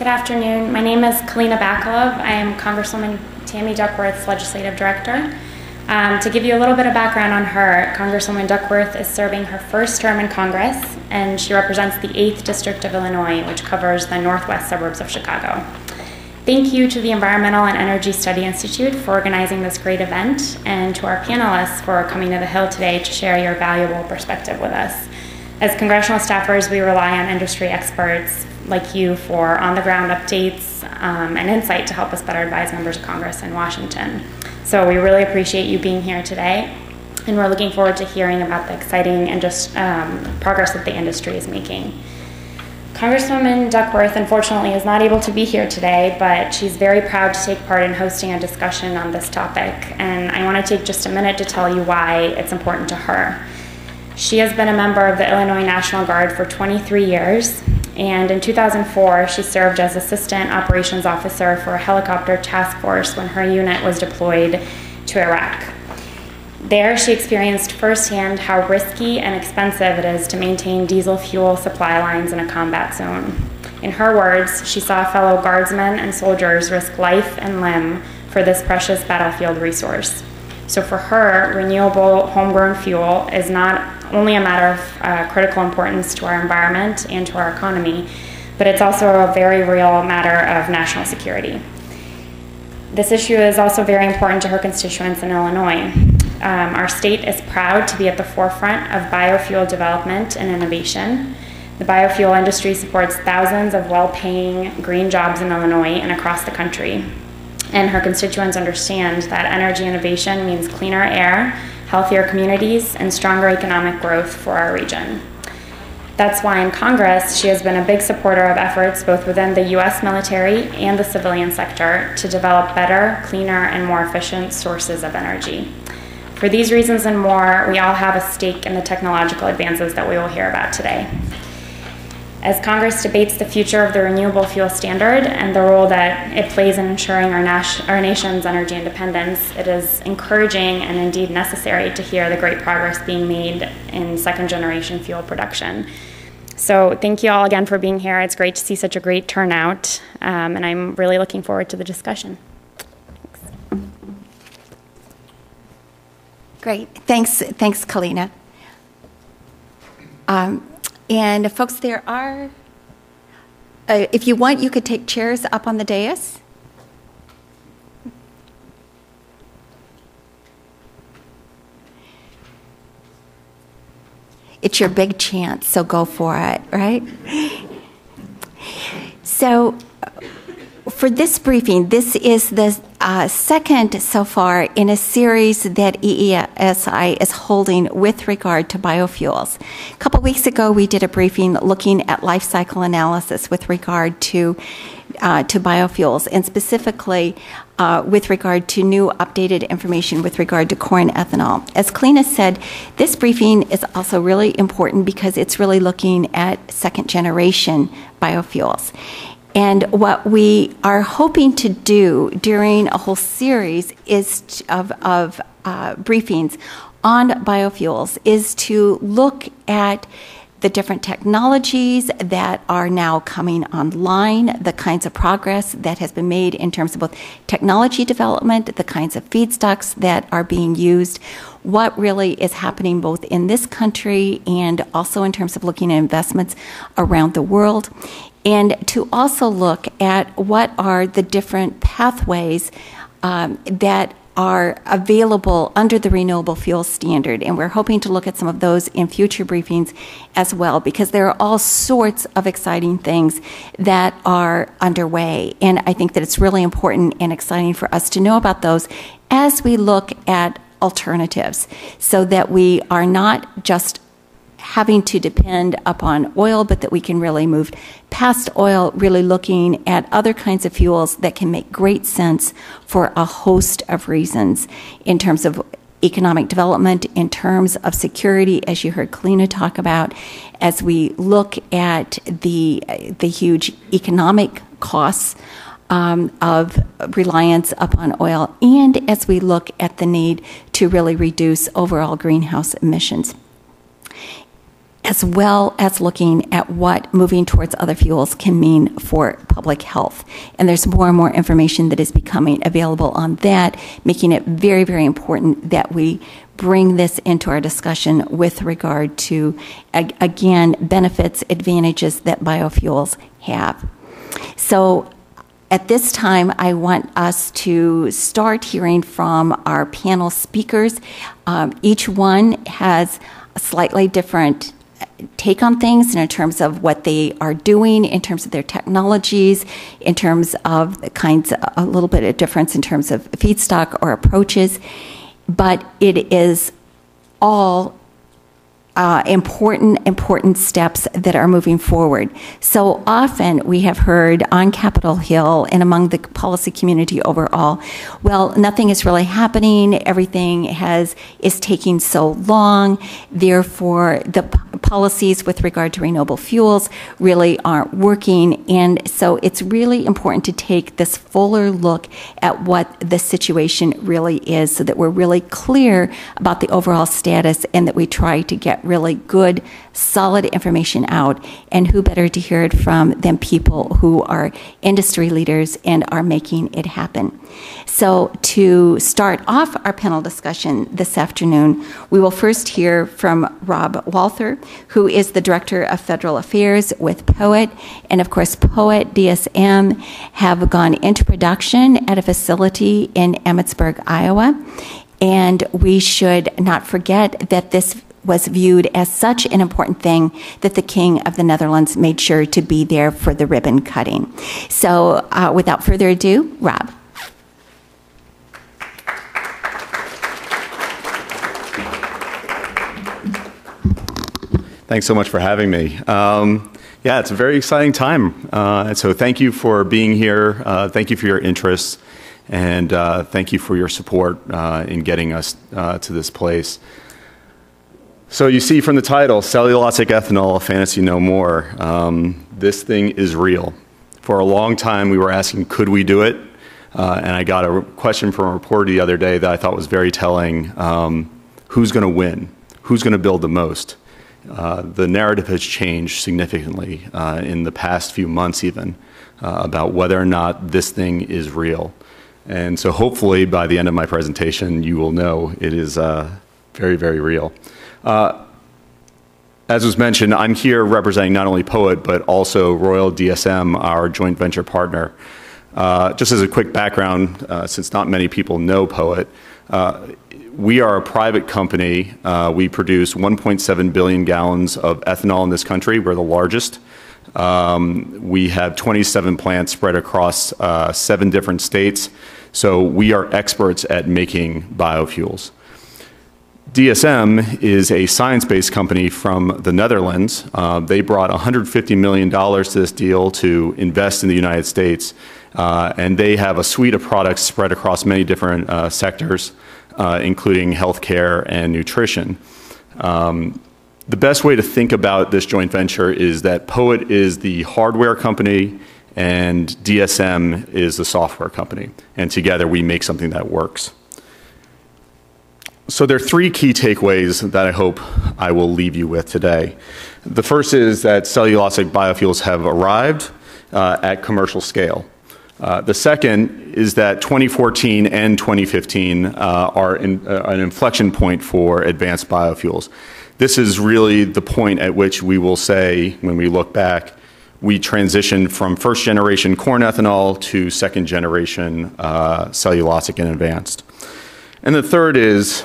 Good afternoon. My name is Kalina Bakalov. I am Congresswoman Tammy Duckworth's Legislative Director. To give you a little bit of background on her, Congresswoman Duckworth is serving her first term in Congress, and she represents the 8th District of Illinois, which covers the northwest suburbs of Chicago. Thank you to the Environmental and Energy Study Institute for organizing this great event, and to our panelists for coming to the Hill today to share your valuable perspective with us. As congressional staffers, we rely on industry experts like you for on-the-ground updates and insight to help us better advise members of Congress in Washington. So we really appreciate you being here today, and we're looking forward to hearing about the exciting and progress that the industry is making. Congresswoman Duckworth, unfortunately, is not able to be here today, but she's very proud to take part in hosting a discussion on this topic, and I want to take just a minute to tell you why it's important to her. She has been a member of the Illinois National Guard for 23 years, and in 2004, she served as Assistant Operations Officer for a helicopter task force when her unit was deployed to Iraq. There, she experienced firsthand how risky and expensive it is to maintain diesel fuel supply lines in a combat zone. In her words, she saw fellow guardsmen and soldiers risk life and limb for this precious battlefield resource. So for her, renewable homegrown fuel is not only a matter of critical importance to our environment and to our economy, but it's also a very real matter of national security. This issue is also very important to her constituents in Illinois. Our state is proud to be at the forefront of biofuel development and innovation. The biofuel industry supports thousands of well-paying green jobs in Illinois and across the country. And her constituents understand that energy innovation means cleaner air, healthier communities, and stronger economic growth for our region. That's why in Congress, she has been a big supporter of efforts both within the U.S. military and the civilian sector to develop better, cleaner, and more efficient sources of energy. For these reasons and more, we all have a stake in the technological advances that we will hear about today. As Congress debates the future of the renewable fuel standard and the role that it plays in ensuring our nation's energy independence, it is encouraging and indeed necessary to hear the great progress being made in second-generation fuel production. So thank you all again for being here. It's great to see such a great turnout, and I'm really looking forward to the discussion. Great. Thanks, Kalina. And folks, there are, if you want, you could take chairs up on the dais. It's your big chance, so go for it, right? So for this briefing, this is the second so far in a series that EESI is holding with regard to biofuels. A couple weeks ago, we did a briefing looking at life cycle analysis with regard to biofuels, and specifically with regard to new updated information with regard to corn ethanol. As Kalina said, this briefing is also really important because it's really looking at second generation biofuels. And what we are hoping to do during a whole series of briefings on biofuels is to look at the different technologies that are now coming online, the kinds of progress that has been made in terms of both technology development, the kinds of feedstocks that are being used, what really is happening both in this country and also in terms of looking at investments around the world, and to also look at what are the different pathways that are available under the renewable fuel standard. And we're hoping to look at some of those in future briefings as well, because there are all sorts of exciting things that are underway. And I think that it's really important and exciting for us to know about those as we look at alternatives, so that we are not just having to depend upon oil, but that we can really move past oil, really looking at other kinds of fuels that can make great sense for a host of reasons in terms of economic development, in terms of security, as you heard Kalina talk about, as we look at the huge economic costs of reliance upon oil, and as we look at the need to really reduce overall greenhouse emissions. as well as looking at what moving towards other fuels can mean for public health. And there's more and more information that is becoming available on that, making it very, very important that we bring this into our discussion with regard to, again, benefits, advantages that biofuels have. So at this time, I want us to start hearing from our panel speakers. Each one has a slightly different take on things in terms of what they are doing, in terms of their technologies, in terms of the kinds, a little bit of difference in terms of feedstock or approaches. But it is all important steps that are moving forward. So often we have heard on Capitol Hill and among the policy community overall, well, nothing is really happening, everything is taking so long, therefore the policies with regard to renewable fuels really aren't working. And so it's really important to take this fuller look at what the situation really is so that we're really clear about the overall status and that we try to get really good, solid information out. And who better to hear it from than people who are industry leaders and are making it happen. So to start off our panel discussion this afternoon, we will first hear from Rob Walther, who is the Director of Federal Affairs with POET. And of course, POET, DSM have gone into production at a facility in Emmitsburg, Iowa. And we should not forget that this was viewed as such an important thing that the King of the Netherlands made sure to be there for the ribbon cutting. So without further ado, Rob. Thanks so much for having me. Yeah, it's a very exciting time. And so thank you for being here. Thank you for your interest. And thank you for your support in getting us to this place. So you see from the title, Cellulosic Ethanol, a fantasy no more. This thing is real. For a long time, we were asking, could we do it? And I got a question from a reporter the other day that I thought was very telling. Who's going to win? Who's going to build the most? The narrative has changed significantly in the past few months even about whether or not this thing is real. And so hopefully by the end of my presentation, you will know it is very, very real. As was mentioned, I'm here representing not only POET, but also Royal DSM, our joint venture partner. Just as a quick background, since not many people know POET, we are a private company. We produce 1.7 billion gallons of ethanol in this country. We're the largest. We have 27 plants spread across 7 different states. So we are experts at making biofuels. DSM is a science-based company from the Netherlands. They brought $150 million to this deal to invest in the United States. And they have a suite of products spread across many different sectors, including healthcare and nutrition. The best way to think about this joint venture is that POET is the hardware company and DSM is the software company. And together we make something that works. So there are 3 key takeaways that I hope I will leave you with today. The first is that cellulosic biofuels have arrived at commercial scale. The second is that 2014 and 2015 are an inflection point for advanced biofuels. This is really the point at which we will say, when we look back, we transitioned from first generation corn ethanol to second generation cellulosic and advanced. And the third is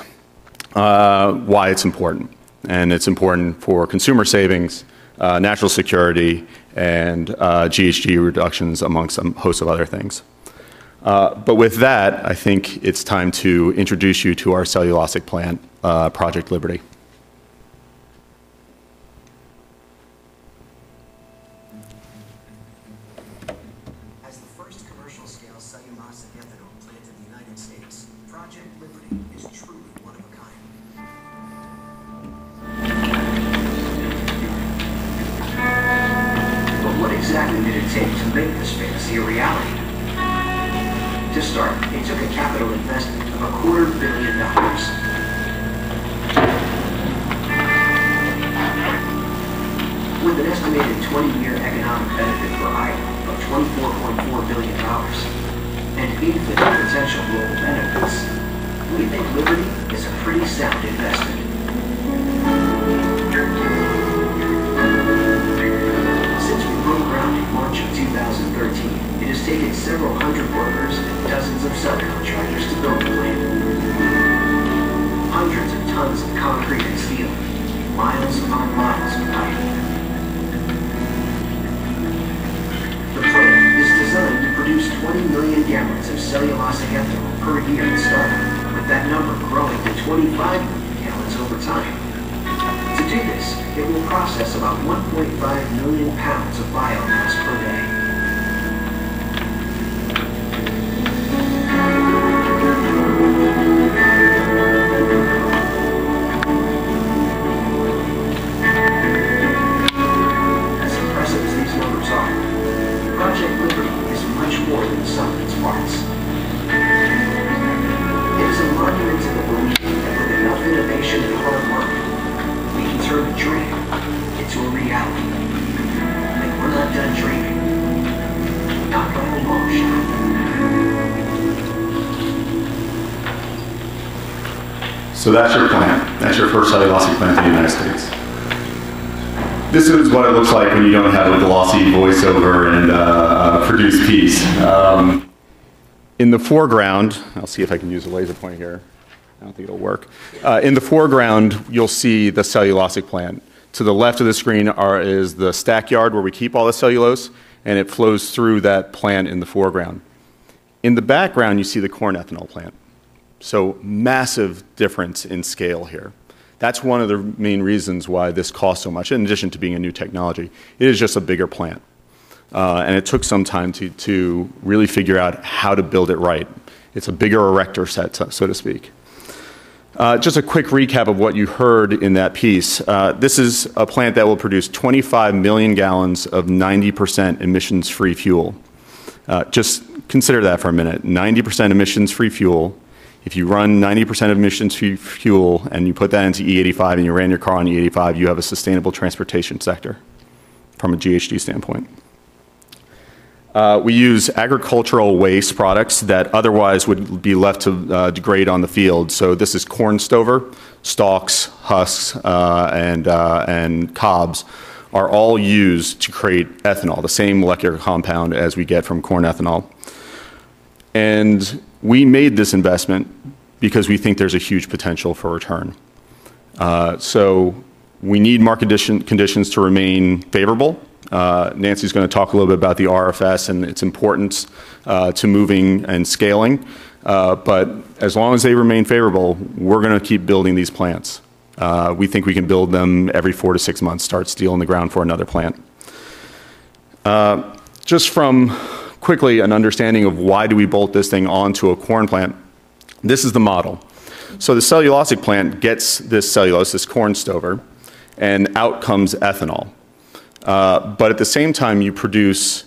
why it's important. And it's important for consumer savings, national security, and GHG reductions amongst a host of other things. But with that, I think it's time to introduce you to our cellulosic plant, Project Liberty. As the first commercial-scale cellulosic ethanol plant in the United States, Project Liberty is truly one of a kind. But what exactly did it take to make this fantasy a reality? To start, it took a capital investment of $250 million. with an estimated 20-year economic benefit for Iowa of $24.4 billion and infinite potential global benefits, we think Liberty is a pretty sound investment. Since we broke ground in March of 2013, it has taken several hundred workers and dozens of subcontractors to build the plant. Hundreds of tons of concrete and steel, miles upon miles of pipe. The plant is designed to produce 20 million gallons of cellulosic ethanol per year at startup, with that number growing to 25 million gallons over time. To do this, it will process about 1.5 million pounds of biomass per day. So that's your plant. That's your first cellulosic plant in the United States. This is what it looks like when you don't have a glossy voiceover and produced piece. In the foreground, I'll see if I can use a laser pointer here. I don't think it'll work. In the foreground, you'll see the cellulosic plant. To the left of the screen is the stack yard where we keep all the cellulose, and it flows through that plant in the foreground. In the background, you see the corn ethanol plant. So massive difference in scale here. That's one of the main reasons why this costs so much, in addition to being a new technology. It is just a bigger plant. And it took some time to really figure out how to build it right. It's a bigger erector set, so to speak. Just a quick recap of what you heard in that piece. This is a plant that will produce 25 million gallons of 90% emissions-free fuel. Just consider that for a minute. 90% emissions-free fuel. If you run 90% of emissions-free fuel and you put that into E85 and you ran your car on E85, you have a sustainable transportation sector from a GHG standpoint. We use agricultural waste products that otherwise would be left to degrade on the field. So this is corn stover, stalks, husks, and cobs are all used to create ethanol, the same molecular compound as we get from corn ethanol. And we made this investment because we think there's a huge potential for return. So we need market conditions to remain favorable. Nancy's going to talk a little bit about the RFS and its importance to moving and scaling. But as long as they remain favorable, we're going to keep building these plants. We think we can build them every 4 to 6 months, start steel in the ground for another plant. Just from quickly an understanding of why do we bolt this thing onto a corn plant, this is the model. So the cellulosic plant gets this cellulose, this corn stover, and out comes ethanol. But at the same time, you produce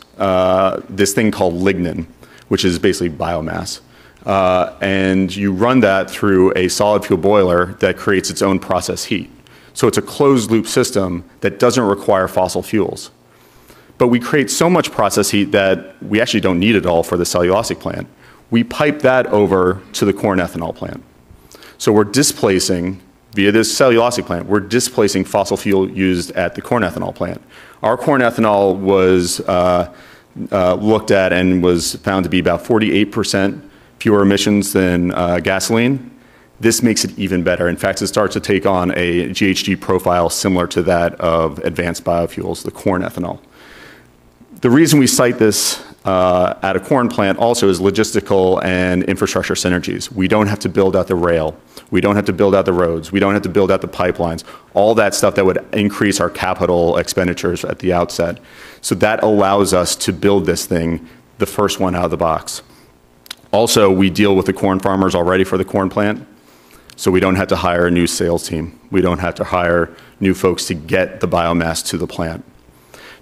this thing called lignin, which is basically biomass. And you run that through a solid fuel boiler that creates its own process heat. So it's a closed loop system that doesn't require fossil fuels. But we create so much process heat that we actually don't need it all for the cellulosic plant. We pipe that over to the corn ethanol plant. So we're displacing, via this cellulosic plant, we're displacing fossil fuel used at the corn ethanol plant. Our corn ethanol was looked at and was found to be about 48% fewer emissions than gasoline. This makes it even better. In fact, it starts to take on a GHG profile similar to that of advanced biofuels, the corn ethanol. The reason we cite this at a corn plant also is logistical and infrastructure synergies. We don't have to build out the rail. We don't have to build out the roads. We don't have to build out the pipelines. All that stuff that would increase our capital expenditures at the outset. So that allows us to build this thing, the first one out of the box. Also, we deal with the corn farmers already for the corn plant. So we don't have to hire a new sales team. We don't have to hire new folks to get the biomass to the plant.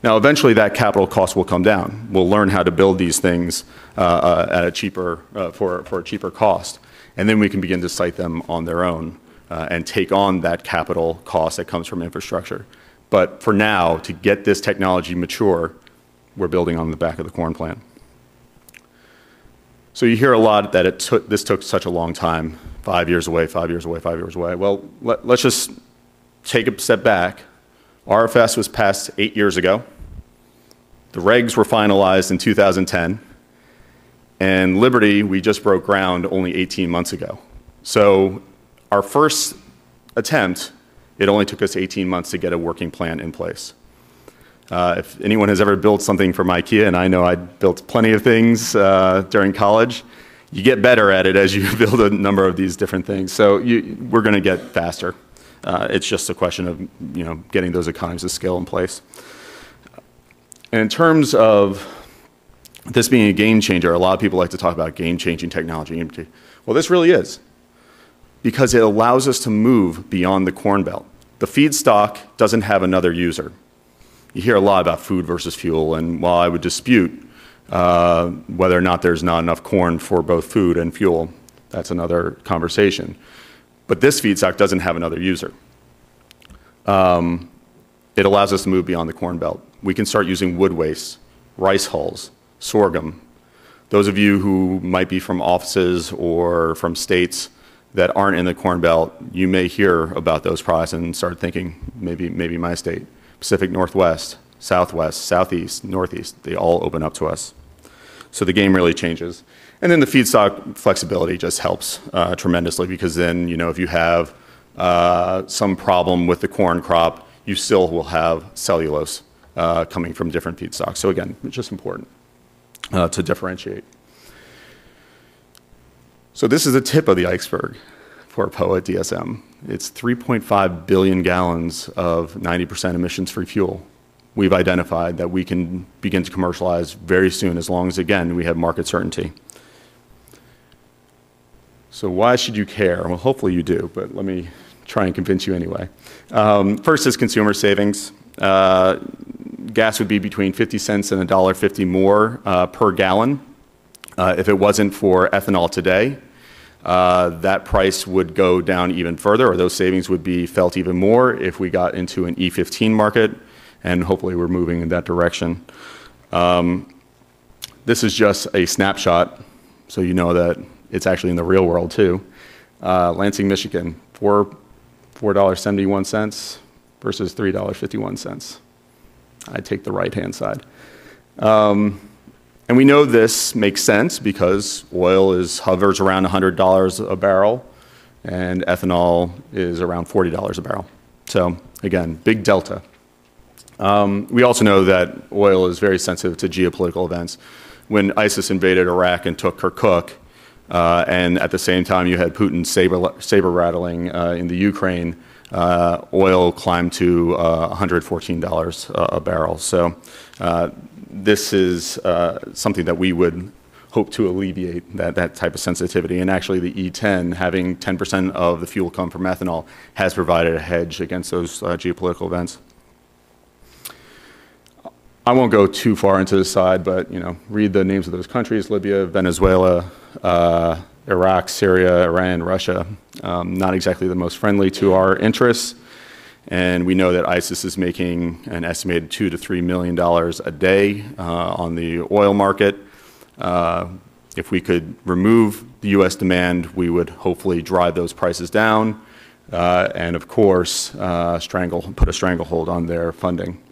Now, eventually that capital cost will come down. We'll learn how to build these things at a cheaper, for a cheaper cost. And then we can begin to site them on their own and take on that capital cost that comes from infrastructure. But for now, to get this technology mature, we're building on the back of the corn plant. So you hear a lot that this took such a long time, 5 years away, 5 years away, 5 years away. Well, let's just take a step back. RFS was passed 8 years ago. The regs were finalized in 2010. And Liberty, we just broke ground only 18 months ago. So our first attempt, it only took us 18 months to get a working plan in place. If anyone has ever built something from IKEA, and I know I built plenty of things during college, you get better at it as you build a number of these different things. So we're going to get faster. It's just a question of getting those economies of scale in place. And in terms of this being a game changer, a lot of people like to talk about game-changing technology. Well, this really is, because it allows us to move beyond the corn belt. The feedstock doesn't have another user. You hear a lot about food versus fuel, and while I would dispute whether or not there's not enough corn for both food and fuel, that's another conversation. But this feedstock doesn't have another user. It allows us to move beyond the corn belt. We can start using wood waste, rice hulls, sorghum. Those of you who might be from offices or from states that aren't in the corn belt, you may hear about those products and start thinking, maybe my state. Pacific Northwest, Southwest, Southeast, Northeast, they all open up to us. So the game really changes. And then the feedstock flexibility just helps tremendously, because then, if you have some problem with the corn crop, you still will have cellulose coming from different feedstocks. So again, it's just important to differentiate. So this is the tip of the iceberg for POA DSM. It's 3.5 billion gallons of 90% emissions-free fuel we've identified that we can begin to commercialize very soon, as long as, again, we have market certainty. So why should you care? Well, hopefully you do, but let me try and convince you anyway. First is consumer savings. Gas would be between 50 cents and $1.50 more per gallon. If it wasn't for ethanol today, that price would go down even further, or those savings would be felt even more if we got into an E15 market, and hopefully we're moving in that direction. This is just a snapshot, so you know that it's actually in the real world too. Lansing, Michigan, $4.71 versus $3.51. I take the right-hand side. And we know this makes sense because oil hovers around $100 a barrel, and ethanol is around $40 a barrel. So again, big delta. We also know that oil is very sensitive to geopolitical events. When ISIS invaded Iraq and took Kirkuk, and at the same time you had Putin saber rattling in the Ukraine, oil climbed to $114 a barrel. So this is something that we would hope to alleviate, that type of sensitivity. And actually the E10, having 10% of the fuel come from ethanol, has provided a hedge against those geopolitical events. I won't go too far into this side, but read the names of those countries: Libya, Venezuela, Iraq, Syria, Iran, Russia. Not exactly the most friendly to our interests. And we know that ISIS is making an estimated $2 to $3 million a day on the oil market. If we could remove the U.S. demand, we would hopefully drive those prices down, and of course, put a stranglehold on their funding.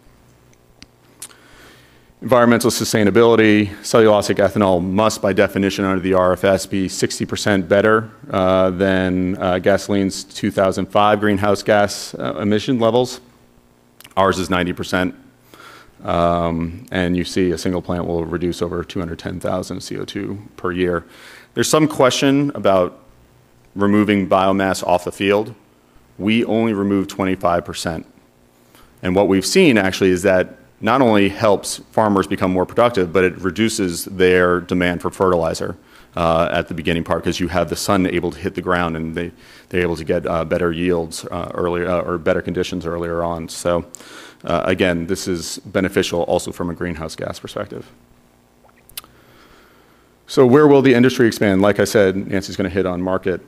Environmental sustainability: cellulosic ethanol must, by definition under the RFS, be 60% better than gasoline's 2005 greenhouse gas emission levels. Ours is 90%. And you see a single plant will reduce over 210,000 CO2 per year. There's some question about removing biomass off the field. We only remove 25%. And what we've seen actually is that not only helps farmers become more productive, but it reduces their demand for fertilizer at the beginning part, because you have the sun able to hit the ground, and they're able to get better yields earlier, or better conditions earlier on. So again, this is beneficial also from a greenhouse gas perspective. So where will the industry expand? Like I said, Nancy's going to hit on market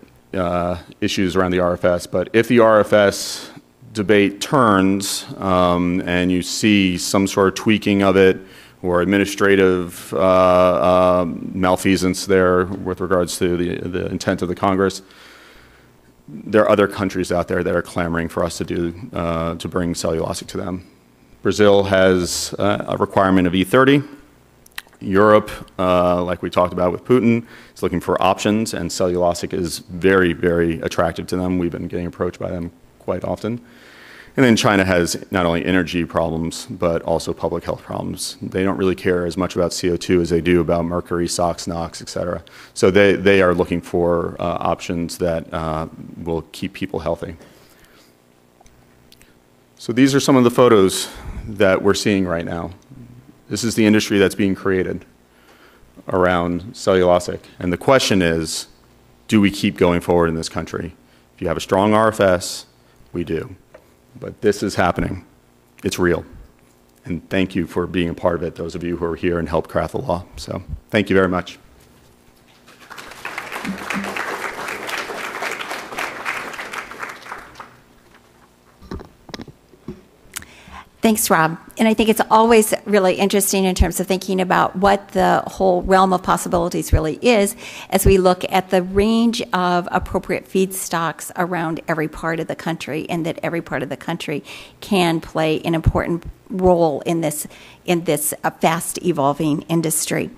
issues around the RFS, but if the RFS debate turns and you see some sort of tweaking of it or administrative malfeasance there with regards to the intent of the Congress, there are other countries out there that are clamoring for us to bring cellulosic to them. Brazil has a requirement of E30. Europe, like we talked about with Putin, is looking for options, and cellulosic is very, very attractive to them. We've been getting approached by them quite often. And then China has not only energy problems, but also public health problems. They don't really care as much about CO2 as they do about mercury, SOx, NOx, et cetera. So they are looking for options that will keep people healthy. So these are some of the photos that we're seeing right now. This is the industry that's being created around cellulosic. And the question is, do we keep going forward in this country? If you have a strong RFS, we do. But this is happening. It's real. And thank you for being a part of it, those of you who are here and helped craft the law. So thank you very much. Thanks, Rob. And I think it's always really interesting in terms of thinking about what the whole realm of possibilities really is as we look at the range of appropriate feedstocks around every part of the country, and that every part of the country can play an important role in this fast evolving industry.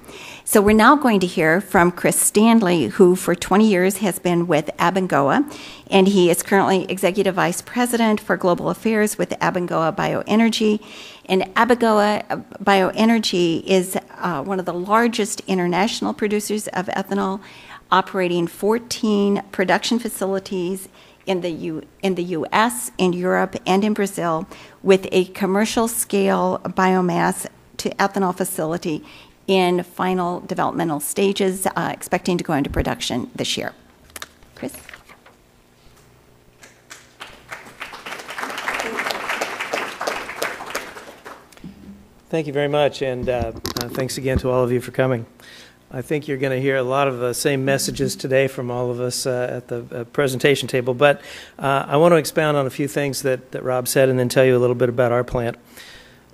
So we're now going to hear from Chris Stanley, who for 20 years has been with Abengoa, and he is currently Executive Vice President for Global Affairs with Abengoa Bioenergy. And Abengoa Bioenergy is one of the largest international producers of ethanol, operating 14 production facilities in the U.S., in Europe, and in Brazil, with a commercial scale biomass to ethanol facility in final developmental stages, expecting to go into production this year. Chris? Thank you very much, and thanks again to all of you for coming. I think you're going to hear a lot of the same messages today from all of us at the presentation table, but I want to expound on a few things that Rob said and then tell you a little bit about our plant.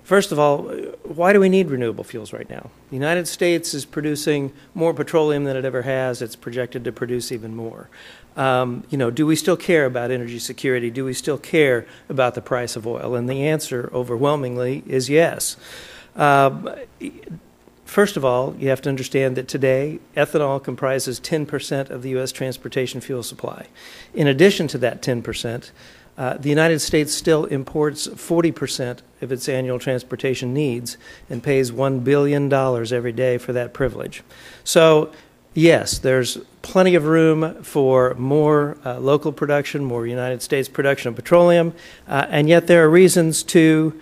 First of all, why do we need renewable fuels right now? The United States is producing more petroleum than it ever has. It's projected to produce even more. Do we still care about energy security? Do we still care about the price of oil? And the answer overwhelmingly is yes. First of all, you have to understand that today, ethanol comprises 10% of the U.S. transportation fuel supply. In addition to that 10%, the United States still imports 40% of its annual transportation needs and pays $1 billion every day for that privilege. So, yes, there's plenty of room for more local production, more United States production of petroleum, and yet there are reasons to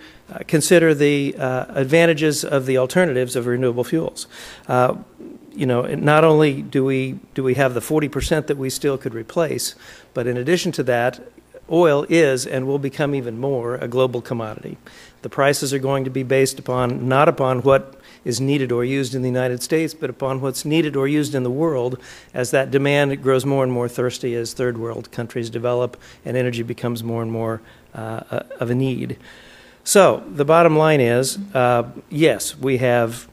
consider the advantages of the alternatives of renewable fuels. Not only do we have the 40% that we still could replace, but in addition to that, oil is and will become even more a global commodity. The prices are going to be based upon not upon what is needed or used in the United States, but upon what's needed or used in the world as that demand grows more and more thirsty as third world countries develop and energy becomes more and more of a need. So the bottom line is, yes, we have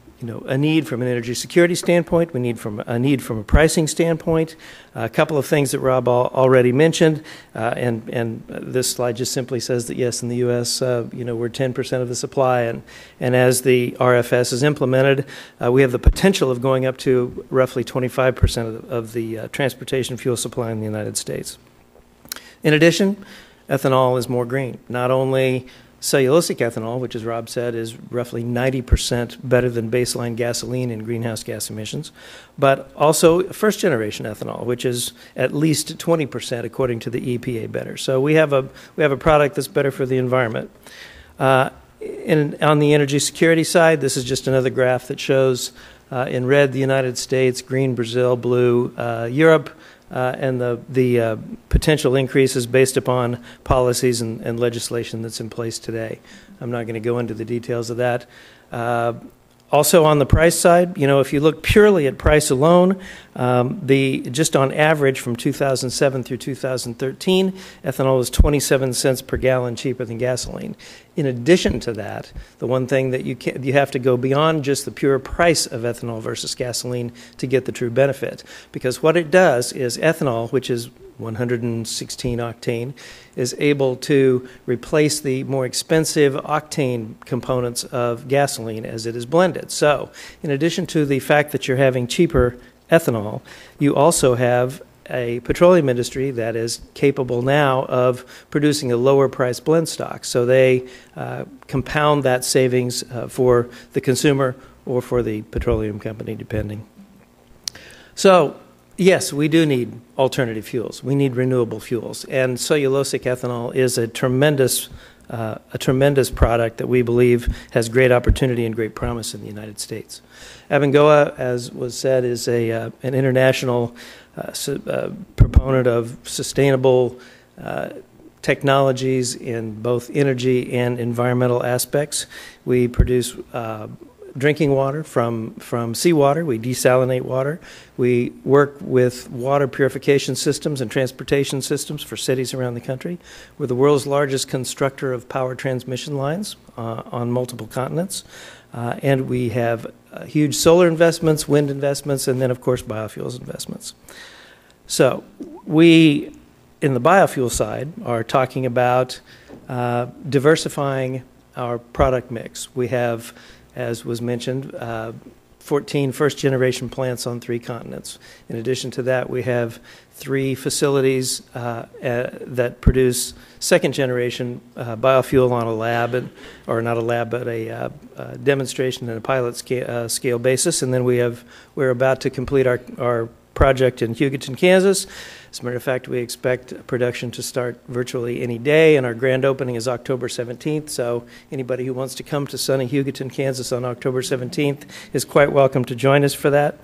a need from an energy security standpoint. We need a need from a pricing standpoint. A couple of things that Rob already mentioned, and this slide just simply says that yes, in the U.S., we're 10% of the supply, and as the RFS is implemented, we have the potential of going up to roughly 25% of the transportation fuel supply in the United States. In addition, ethanol is more green. Not only cellulosic ethanol, which as Rob said is roughly 90% better than baseline gasoline in greenhouse gas emissions, but also first generation ethanol, which is at least 20% according to the EPA better. So we have a product that's better for the environment. On the energy security side, this is just another graph that shows in red the United States, green Brazil, blue Europe, and the potential increases based upon policies and legislation that's in place today. I'm not going to go into the details of that. Also on the price side, you know, if you look purely at price alone, just on average from 2007 through 2013, ethanol was 27 cents per gallon cheaper than gasoline. In addition to that, the one thing that you have to go beyond just the pure price of ethanol versus gasoline to get the true benefit, because what it does is ethanol, which is 116 octane, is able to replace the more expensive octane components of gasoline as it is blended. So, in addition to the fact that you're having cheaper ethanol, you also have a petroleum industry that is capable now of producing a lower price blend stock. So they compound that savings for the consumer or for the petroleum company, depending. So, yes, we do need alternative fuels. We need renewable fuels, and cellulosic ethanol is a tremendous product that we believe has great opportunity and great promise in the United States. Abengoa, as was said, is an international proponent of sustainable technologies in both energy and environmental aspects. We produce drinking water from seawater. We desalinate water. We work with water purification systems and transportation systems for cities around the country. We're the world's largest constructor of power transmission lines on multiple continents. And we have huge solar investments, wind investments, and then, of course, biofuels investments. So we, in the biofuel side, are talking about diversifying our product mix. We have, as was mentioned, 14 first-generation plants on 3 continents. In addition to that, we have 3 facilities that produce second-generation biofuel on a lab, or not a lab, but a demonstration and a pilot scale basis. And then we're about to complete our project in Hugoton, Kansas. As a matter of fact, we expect production to start virtually any day, and our grand opening is October 17th, so anybody who wants to come to sunny Hugoton, Kansas on October 17th is quite welcome to join us for that.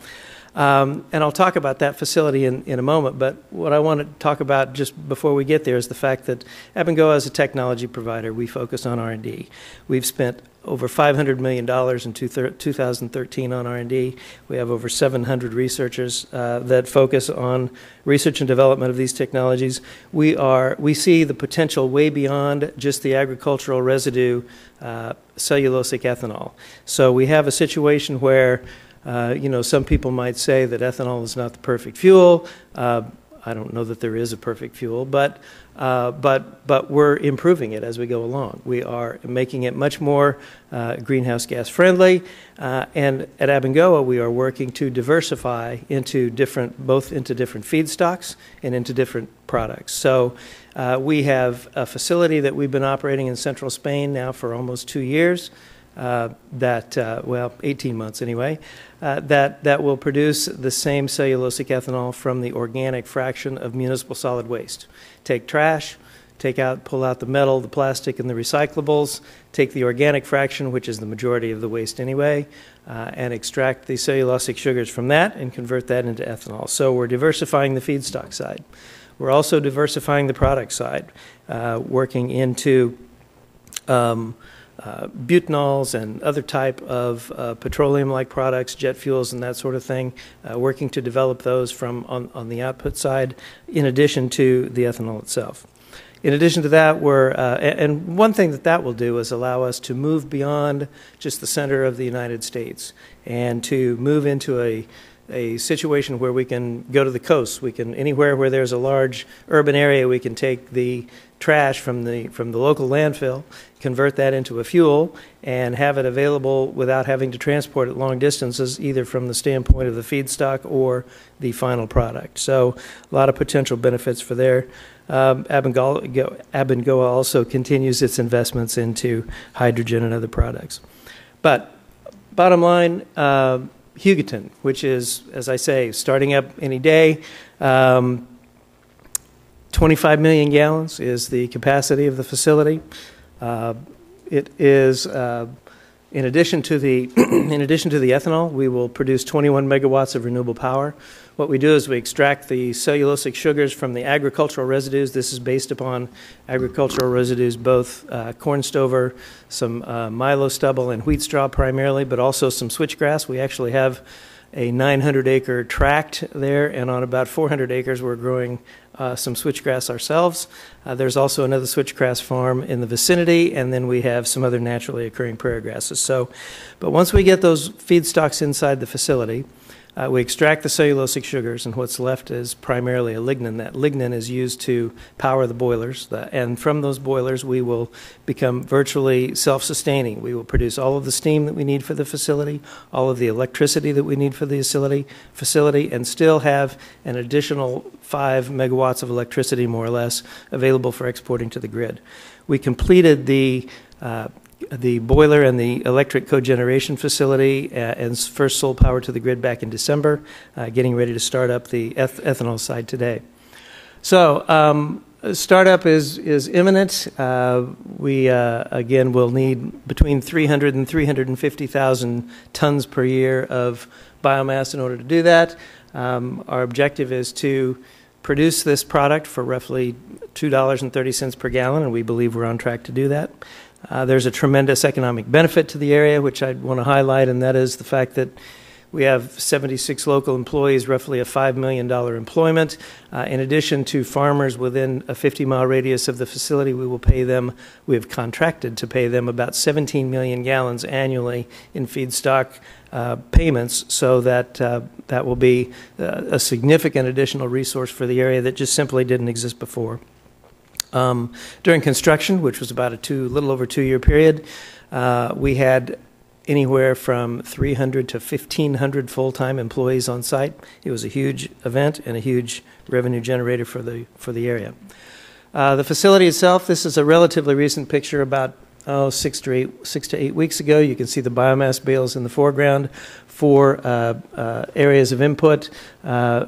And I'll talk about that facility in a moment, but what I want to talk about just before we get there is the fact that Abengoa is a technology provider. We focus on R&D. We've spent over $500 million in 2013 on R&D. We have over 700 researchers that focus on research and development of these technologies. We see the potential way beyond just the agricultural residue, cellulosic ethanol. So we have a situation where some people might say that ethanol is not the perfect fuel. I don't know that there is a perfect fuel, but we're improving it as we go along. We are making it much more greenhouse gas friendly, and at Abengoa we are working to diversify both into different feedstocks and into different products. So we have a facility that we've been operating in central Spain now for almost 2 years. 18 months anyway, that will produce the same cellulosic ethanol from the organic fraction of municipal solid waste. Take trash, pull out the metal, the plastic, and the recyclables, take the organic fraction, which is the majority of the waste anyway, and extract the cellulosic sugars from that and convert that into ethanol. So we're diversifying the feedstock side. We're also diversifying the product side, working into butanols and other type of petroleum-like products, jet fuels and that sort of thing, working to develop those on the output side in addition to the ethanol itself. In addition to that, and one thing that will do is allow us to move beyond just the center of the United States and to move into a situation where we can go to the coast. We can, anywhere where there's a large urban area, we can take the trash from the local landfill, convert that into a fuel, and have it available without having to transport it long distances, either from the standpoint of the feedstock or the final product. So a lot of potential benefits for there. Abengoa also continues its investments into hydrogen and other products. But bottom line, Hugoton, which is, as I say, starting up any day. 25 million gallons is the capacity of the facility. It is In addition to the ethanol, we will produce 21 megawatts of renewable power. What we do is we extract the cellulosic sugars from the agricultural residues. This is based upon agricultural residues, both corn stover, some milo stubble, and wheat straw primarily, but also some switchgrass. We actually have a 900-acre tract there, and on about 400 acres we're growing some switchgrass ourselves. There's also another switchgrass farm in the vicinity, and then we have some other naturally occurring prairie grasses. But once we get those feedstocks inside the facility, we extract the cellulosic sugars, and what's left is primarily a lignin. That lignin is used to power the boilers, and from those boilers we will become virtually self-sustaining. We will produce all of the steam that we need for the facility, all of the electricity that we need for the facility, and still have an additional 5 megawatts of electricity, more or less, available for exporting to the grid. We completed the boiler and the electric cogeneration facility and first sold power to the grid back in December, getting ready to start up the ethanol side today. So startup is imminent. We, again, will need between 300 and 350,000 tons per year of biomass in order to do that. Our objective is to produce this product for roughly $2.30 per gallon, and we believe we're on track to do that. There's a tremendous economic benefit to the area, which I want to highlight, and that is the fact that we have 76 local employees, roughly a $5 million employment. In addition to farmers within a 50-mile radius of the facility, we have contracted to pay them about 17 million gallons annually in feedstock payments, so that will be a significant additional resource for the area that just simply didn't exist before. During construction, which was about a little over 2-year period, we had anywhere from 300 to 1,500 full-time employees on site. It was a huge event and a huge revenue generator for the area. The facility itself, this is a relatively recent picture, about 6 to 8 weeks ago. You can see the biomass bales in the foreground. 4 areas of input,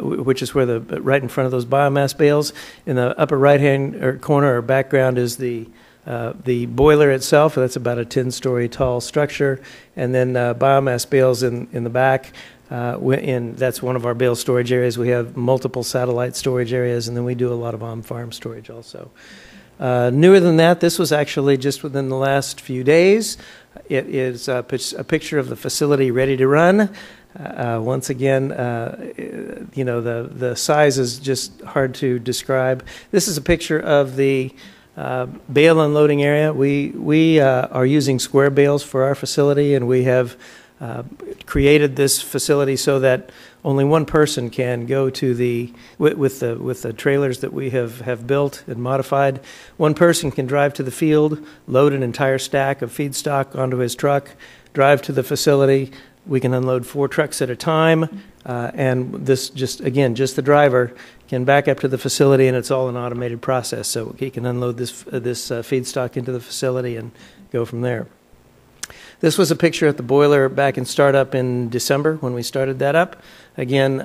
which is where right in front of those biomass bales. In the upper right-hand corner or background is the boiler itself. That's about a 10-story tall structure, and then biomass bales in the back. That's one of our bale storage areas. We have multiple satellite storage areas, and then we do a lot of on-farm storage also. Newer than that, this was actually just within the last few days. It is a picture of the facility ready to run. Once again, the size is just hard to describe. This is a picture of the bale unloading area. We are using square bales for our facility, and we have created this facility so that only one person can go to with the trailers that we have built and modified. One person can drive to the field, load an entire stack of feedstock onto his truck, drive to the facility. We can unload 4 trucks at a time, and this just the driver can back up to the facility, and it's all an automated process. So he can unload this feedstock into the facility and go from there. This was a picture at the boiler back in startup in December when we started that up. Again,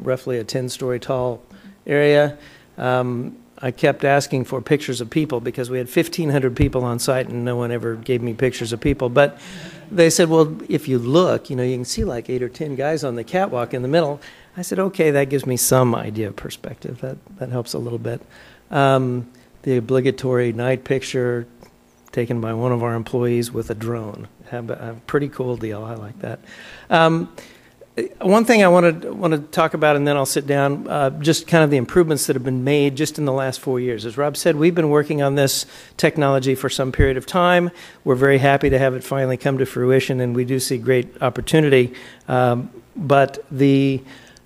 roughly a 10-story tall area. I kept asking for pictures of people because we had 1,500 people on site and no one ever gave me pictures of people. But they said, well, if you look, you can see like 8 or 10 guys on the catwalk in the middle. I said, okay, that gives me some idea of perspective. That helps a little bit. The obligatory night picture taken by one of our employees with a drone. A pretty cool deal. I like that. One thing I want to talk about, and then I'll sit down, just kind of the improvements that have been made just in the last 4 years. As Rob said, we've been working on this technology for some period of time. We're very happy to have it finally come to fruition, and we do see great opportunity. But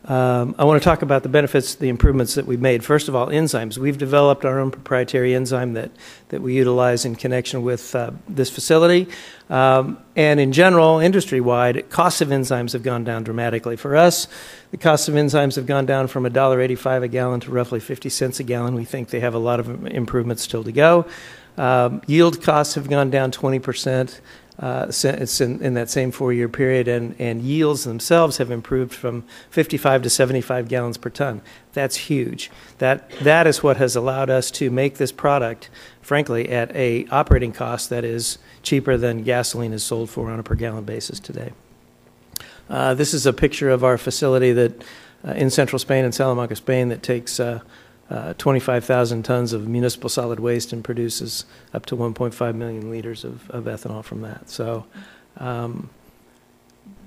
I want to talk about the benefits, the improvements that we've made. First of all, enzymes. We've developed our own proprietary enzyme that we utilize in connection with this facility. And in general, industry-wide, costs of enzymes have gone down dramatically. For us, the costs of enzymes have gone down from $1.85 a gallon to roughly 50 cents a gallon. We think they have a lot of improvements still to go. Yield costs have gone down 20%. It's in that same 4-year period, and yields themselves have improved from 55 to 75 gallons per ton. That's huge. That is what has allowed us to make this product, frankly, at a operating cost that is cheaper than gasoline is sold for on a per gallon basis today. This is a picture of our facility that in central Spain, in Salamanca, Spain, that takes 25,000 tons of municipal solid waste and produces up to 1.5 million liters of ethanol from that. So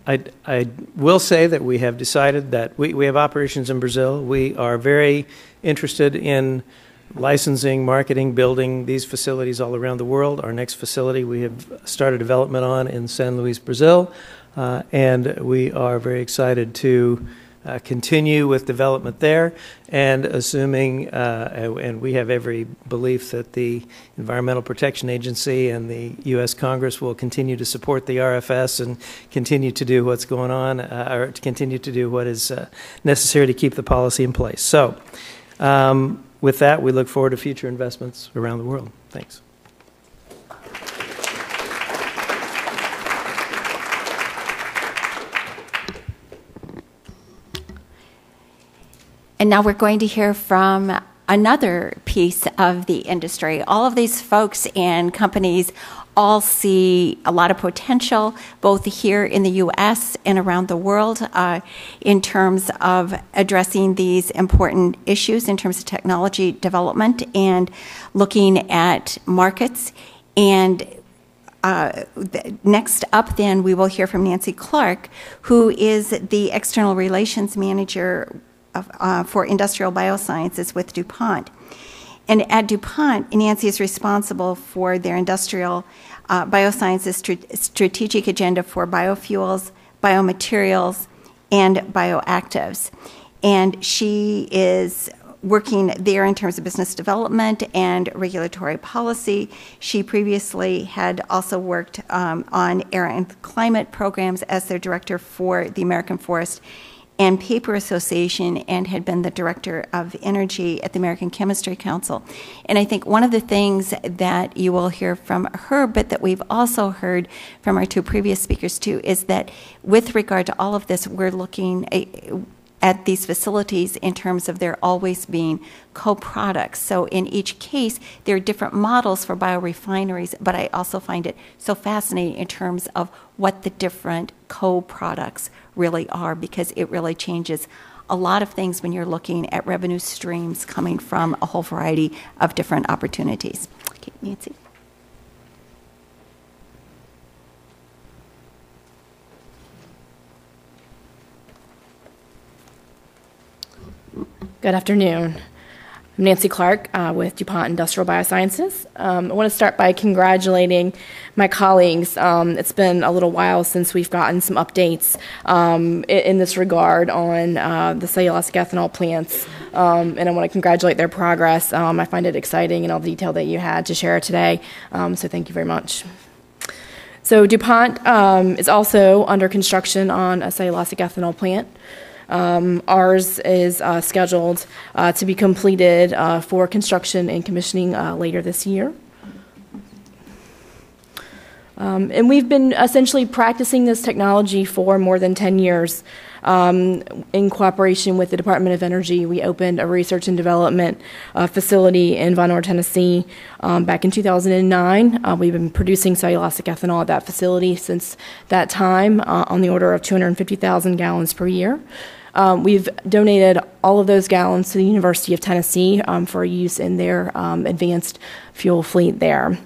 I will say that we have decided that we have operations in Brazil. We are very interested in licensing, marketing, building these facilities all around the world. Our next facility we have started development on in San Luis, Brazil, and we are very excited to continue with development there, and assuming, and we have every belief that the Environmental Protection Agency and the U.S. Congress will continue to support the RFS and continue to do what's going on, or to continue to do what is necessary to keep the policy in place. So with that, we look forward to future investments around the world. Thanks. And now we're going to hear from another piece of the industry. All of these folks and companies all see a lot of potential, both here in the U.S. and around the world, in terms of addressing these important issues in terms of technology development and looking at markets. And next up, then, we will hear from Nancy Clark, who is the External Relations Manager for Industrial Biosciences with DuPont. And at DuPont, Nancy is responsible for their industrial biosciences strategic agenda for biofuels, biomaterials, and bioactives. And she is working there in terms of business development and regulatory policy. She previously had also worked on air and climate programs as their director for the American Forest and Paper Association, and had been the director of energy at the American Chemistry Council. And I think one of the things that you will hear from her, but that we've also heard from our two previous speakers too, is that with regard to all of this, we're looking at these facilities in terms of there always being co-products. So in each case, there are different models for biorefineries, but I also find it so fascinating in terms of what the different co-products really are, because it really changes a lot of things when you're looking at revenue streams coming from a whole variety of different opportunities. Okay, Nancy. Good afternoon. I'm Nancy Clark with DuPont Industrial Biosciences. I want to start by congratulating my colleagues. It's been a little while since we've gotten some updates in this regard on the cellulosic ethanol plants, and I want to congratulate their progress. I find it exciting and all the detail that you had to share today, so thank you very much. So DuPont is also under construction on a cellulosic ethanol plant. Ours is scheduled to be completed for construction and commissioning later this year. And we've been essentially practicing this technology for more than 10 years. In cooperation with the Department of Energy, we opened a research and development facility in Von Orr, Tennessee back in 2009. We've been producing cellulosic ethanol at that facility since that time on the order of 250,000 gallons per year. We've donated all of those gallons to the University of Tennessee for use in their advanced fuel fleet there.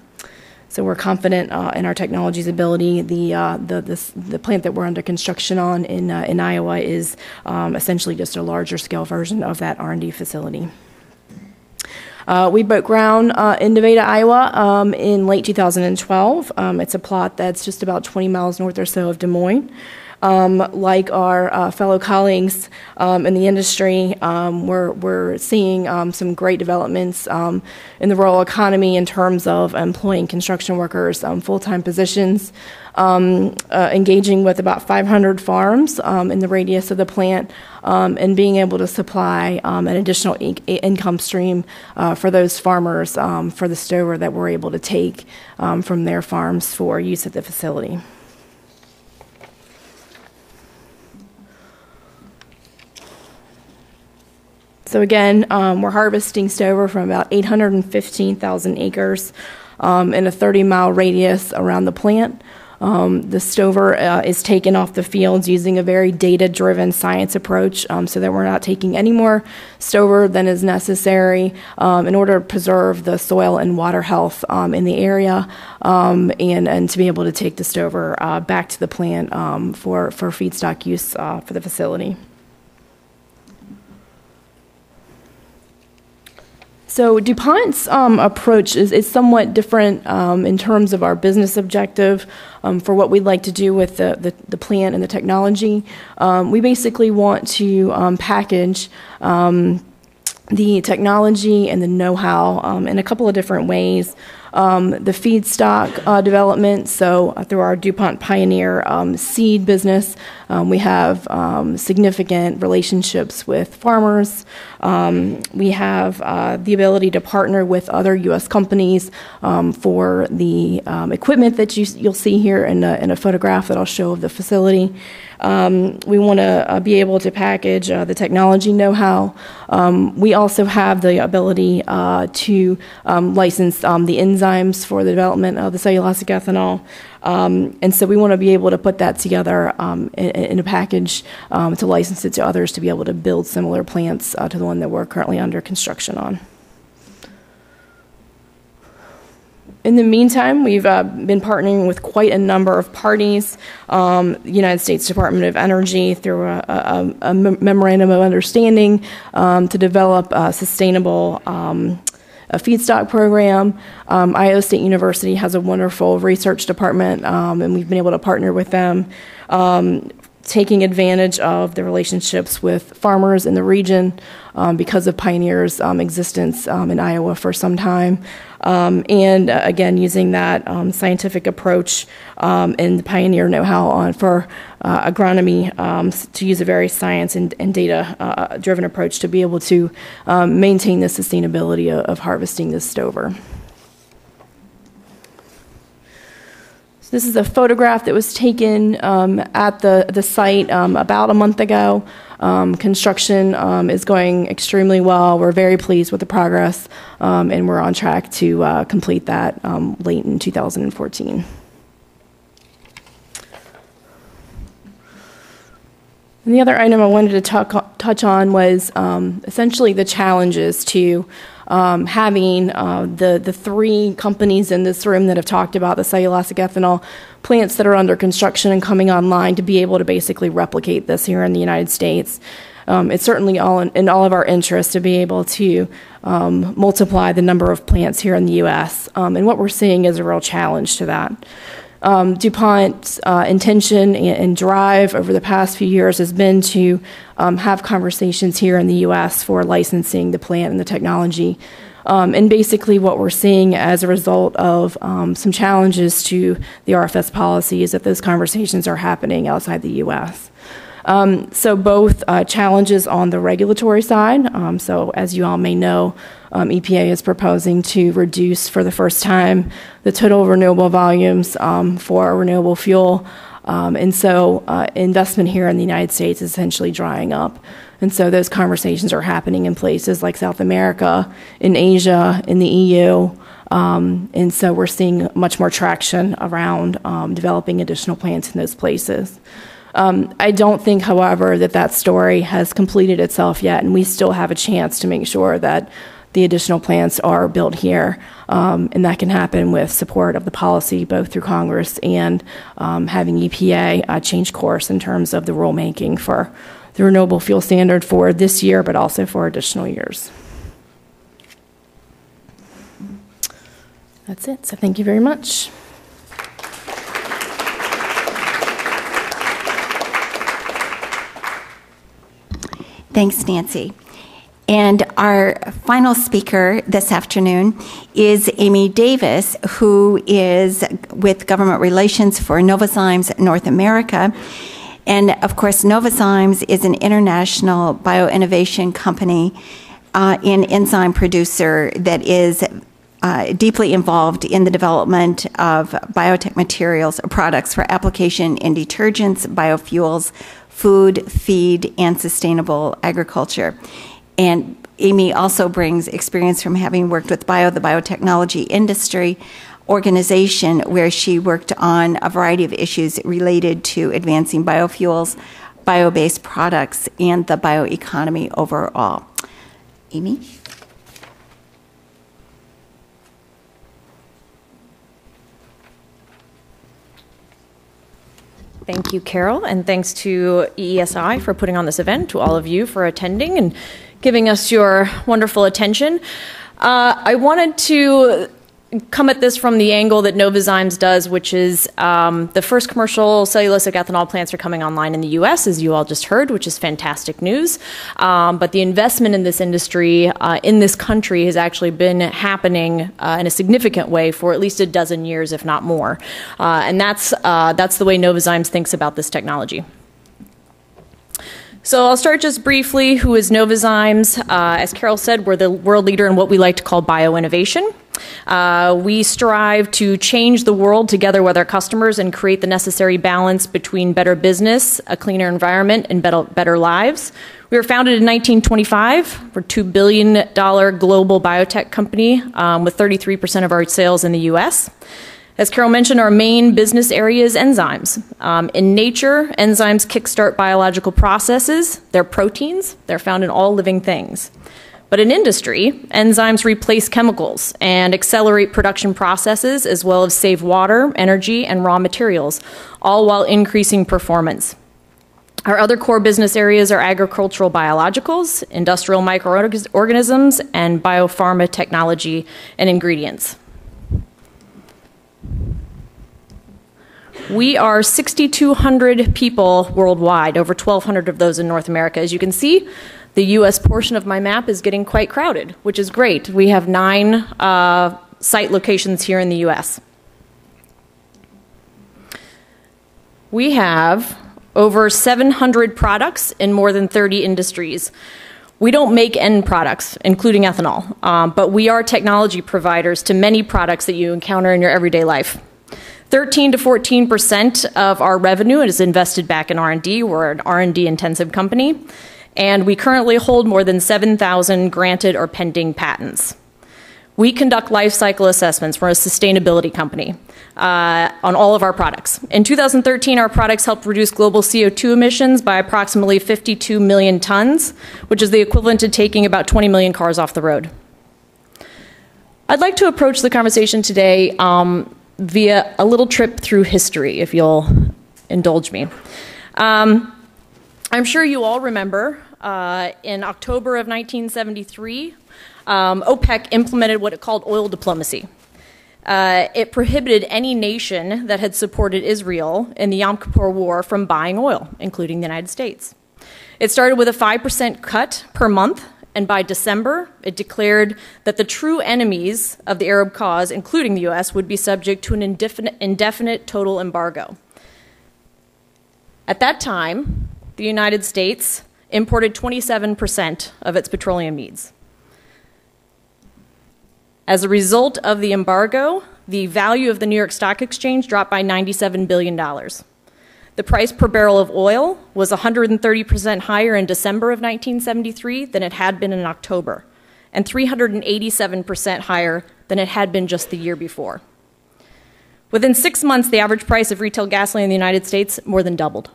So we're confident in our technology's ability. The plant that we're under construction on in Iowa is essentially just a larger scale version of that R&D facility. We broke ground in Nevada, Iowa in late 2012. It's a plot that's just about 20 miles north or so of Des Moines. Like our fellow colleagues in the industry, we're seeing some great developments in the rural economy in terms of employing construction workers, full-time positions, engaging with about 500 farms in the radius of the plant, and being able to supply an additional income stream for those farmers for the stover that we're able to take from their farms for use at the facility. So again, we're harvesting stover from about 815,000 acres in a 30-mile radius around the plant. The stover is taken off the fields using a very data-driven science approach so that we're not taking any more stover than is necessary in order to preserve the soil and water health in the area and to be able to take the stover back to the plant for feedstock use for the facility. So DuPont's approach is somewhat different in terms of our business objective for what we'd like to do with the plant and the technology. We basically want to package the technology and the know-how in a couple of different ways. The feedstock development, so through our DuPont Pioneer seed business, we have significant relationships with farmers. We have the ability to partner with other U.S. companies for the equipment that you'll see here in a photograph that I'll show of the facility. We want to be able to package the technology know-how. We also have the ability to license the enzymes for the development of the cellulosic ethanol. And so we want to be able to put that together in a package to license it to others to be able to build similar plants to the one that we're currently under construction on. In the meantime, we've been partnering with quite a number of parties, the United States Department of Energy through a memorandum of understanding to develop a sustainable feedstock program. Iowa State University has a wonderful research department, and we've been able to partner with them, taking advantage of the relationships with farmers in the region because of Pioneer's existence in Iowa for some time. And again, using that scientific approach and the Pioneer know-how for agronomy to use a very science and data-driven approach to be able to maintain the sustainability of harvesting this stover. This is a photograph that was taken at the site about a month ago. Construction is going extremely well. We're very pleased with the progress, and we're on track to complete that late in 2014. And the other item I wanted to touch on was essentially the challenges to having the three companies in this room that have talked about the cellulosic ethanol plants that are under construction and coming online to be able to basically replicate this here in the United States. It's certainly in all of our interest to be able to multiply the number of plants here in the U.S. And what we're seeing is a real challenge to that. DuPont's intention and drive over the past few years has been to have conversations here in the U.S. for licensing the plant and the technology. And basically what we're seeing as a result of some challenges to the RFS policy is that those conversations are happening outside the U.S. So both challenges on the regulatory side. So as you all may know, EPA is proposing to reduce for the first time the total renewable volumes for renewable fuel. And so investment here in the United States is essentially drying up. And so those conversations are happening in places like South America, in Asia, in the EU. And so we're seeing much more traction around developing additional plants in those places. I don't think, however, that story has completed itself yet, and we still have a chance to make sure that the additional plants are built here, and that can happen with support of the policy, both through Congress and having EPA change course in terms of the rulemaking for the renewable fuel standard for this year, but also for additional years. That's it, so thank you very much. Thanks, Nancy. And our final speaker this afternoon is Amy Davis, who is with Government Relations for Novozymes North America. And of course, Novozymes is an international bioinnovation company, an enzyme producer that is deeply involved in the development of biotech materials or products for application in detergents, biofuels, food, feed, and sustainable agriculture. And Amy also brings experience from having worked with the biotechnology industry organization, where she worked on a variety of issues related to advancing biofuels, bio-based products, and the bioeconomy overall. Amy? Thank you, Carol, and thanks to EESI for putting on this event, to all of you for attending and giving us your wonderful attention. I wanted to come at this from the angle that Novozymes does, which is the first commercial cellulosic ethanol plants are coming online in the U.S., as you all just heard, which is fantastic news. But the investment in this industry in this country has actually been happening in a significant way for at least a dozen years, if not more. And that's the way Novozymes thinks about this technology. So I'll start just briefly. Who is Novozymes? As Carol said, we're the world leader in what we like to call bioinnovation. We strive to change the world together with our customers and create the necessary balance between better business, a cleaner environment, and better lives. We were founded in 1925. We're a $2 billion global biotech company with 33% of our sales in the U.S. As Carol mentioned, our main business area is enzymes. In nature, enzymes kickstart biological processes. They're proteins. They're found in all living things. But in industry, enzymes replace chemicals and accelerate production processes, as well as save water, energy, and raw materials, all while increasing performance. Our other core business areas are agricultural biologicals, industrial microorganisms, and biopharma technology and ingredients. We are 6,200 people worldwide, over 1,200 of those in North America. As you can see, the U.S. portion of my map is getting quite crowded, which is great. We have 9 site locations here in the U.S. We have over 700 products in more than 30 industries. We don't make end products, including ethanol, but we are technology providers to many products that you encounter in your everyday life. 13 to 14% of our revenue is invested back in R&D. We're an R&D intensive company. And we currently hold more than 7,000 granted or pending patents. We conduct life cycle assessments. We're a sustainability company on all of our products. In 2013, our products helped reduce global CO2 emissions by approximately 52 million tons, which is the equivalent to taking about 20 million cars off the road. I'd like to approach the conversation today via a little trip through history, if you'll indulge me. I'm sure you all remember in October of 1973, OPEC implemented what it called oil diplomacy. It prohibited any nation that had supported Israel in the Yom Kippur War from buying oil, including the United States. It started with a 5% cut per month, and by December, it declared that the true enemies of the Arab cause, including the U.S., would be subject to an indefinite total embargo. At that time, the United States imported 27% of its petroleum needs. As a result of the embargo, the value of the New York Stock Exchange dropped by $97 billion. The price per barrel of oil was 130% higher in December of 1973 than it had been in October, and 387% higher than it had been just the year before. Within 6 months, the average price of retail gasoline in the United States more than doubled.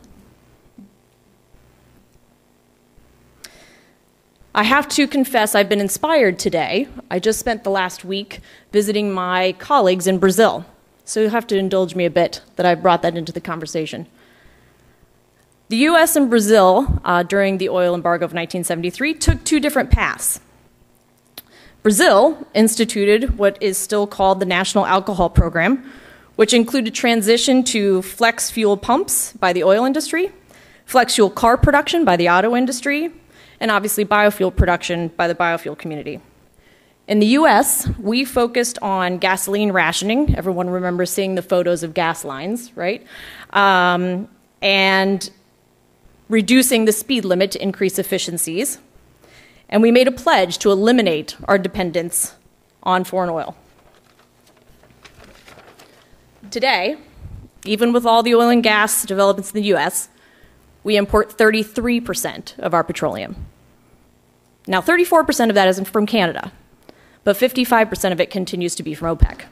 I have to confess I've been inspired today. I just spent the last week visiting my colleagues in Brazil, so you'll have to indulge me a bit that I brought that into the conversation. The U.S. and Brazil, during the oil embargo of 1973, took 2 different paths. Brazil instituted what is still called the National Alcohol Program, which included transition to flex fuel pumps by the oil industry, flex fuel car production by the auto industry, and obviously biofuel production by the biofuel community. In the US, we focused on gasoline rationing. Everyone remembers seeing the photos of gas lines, right? And reducing the speed limit to increase efficiencies. And we made a pledge to eliminate our dependence on foreign oil. Today, even with all the oil and gas developments in the US, we import 33% of our petroleum. Now, 34% of that is from Canada, but 55% of it continues to be from OPEC.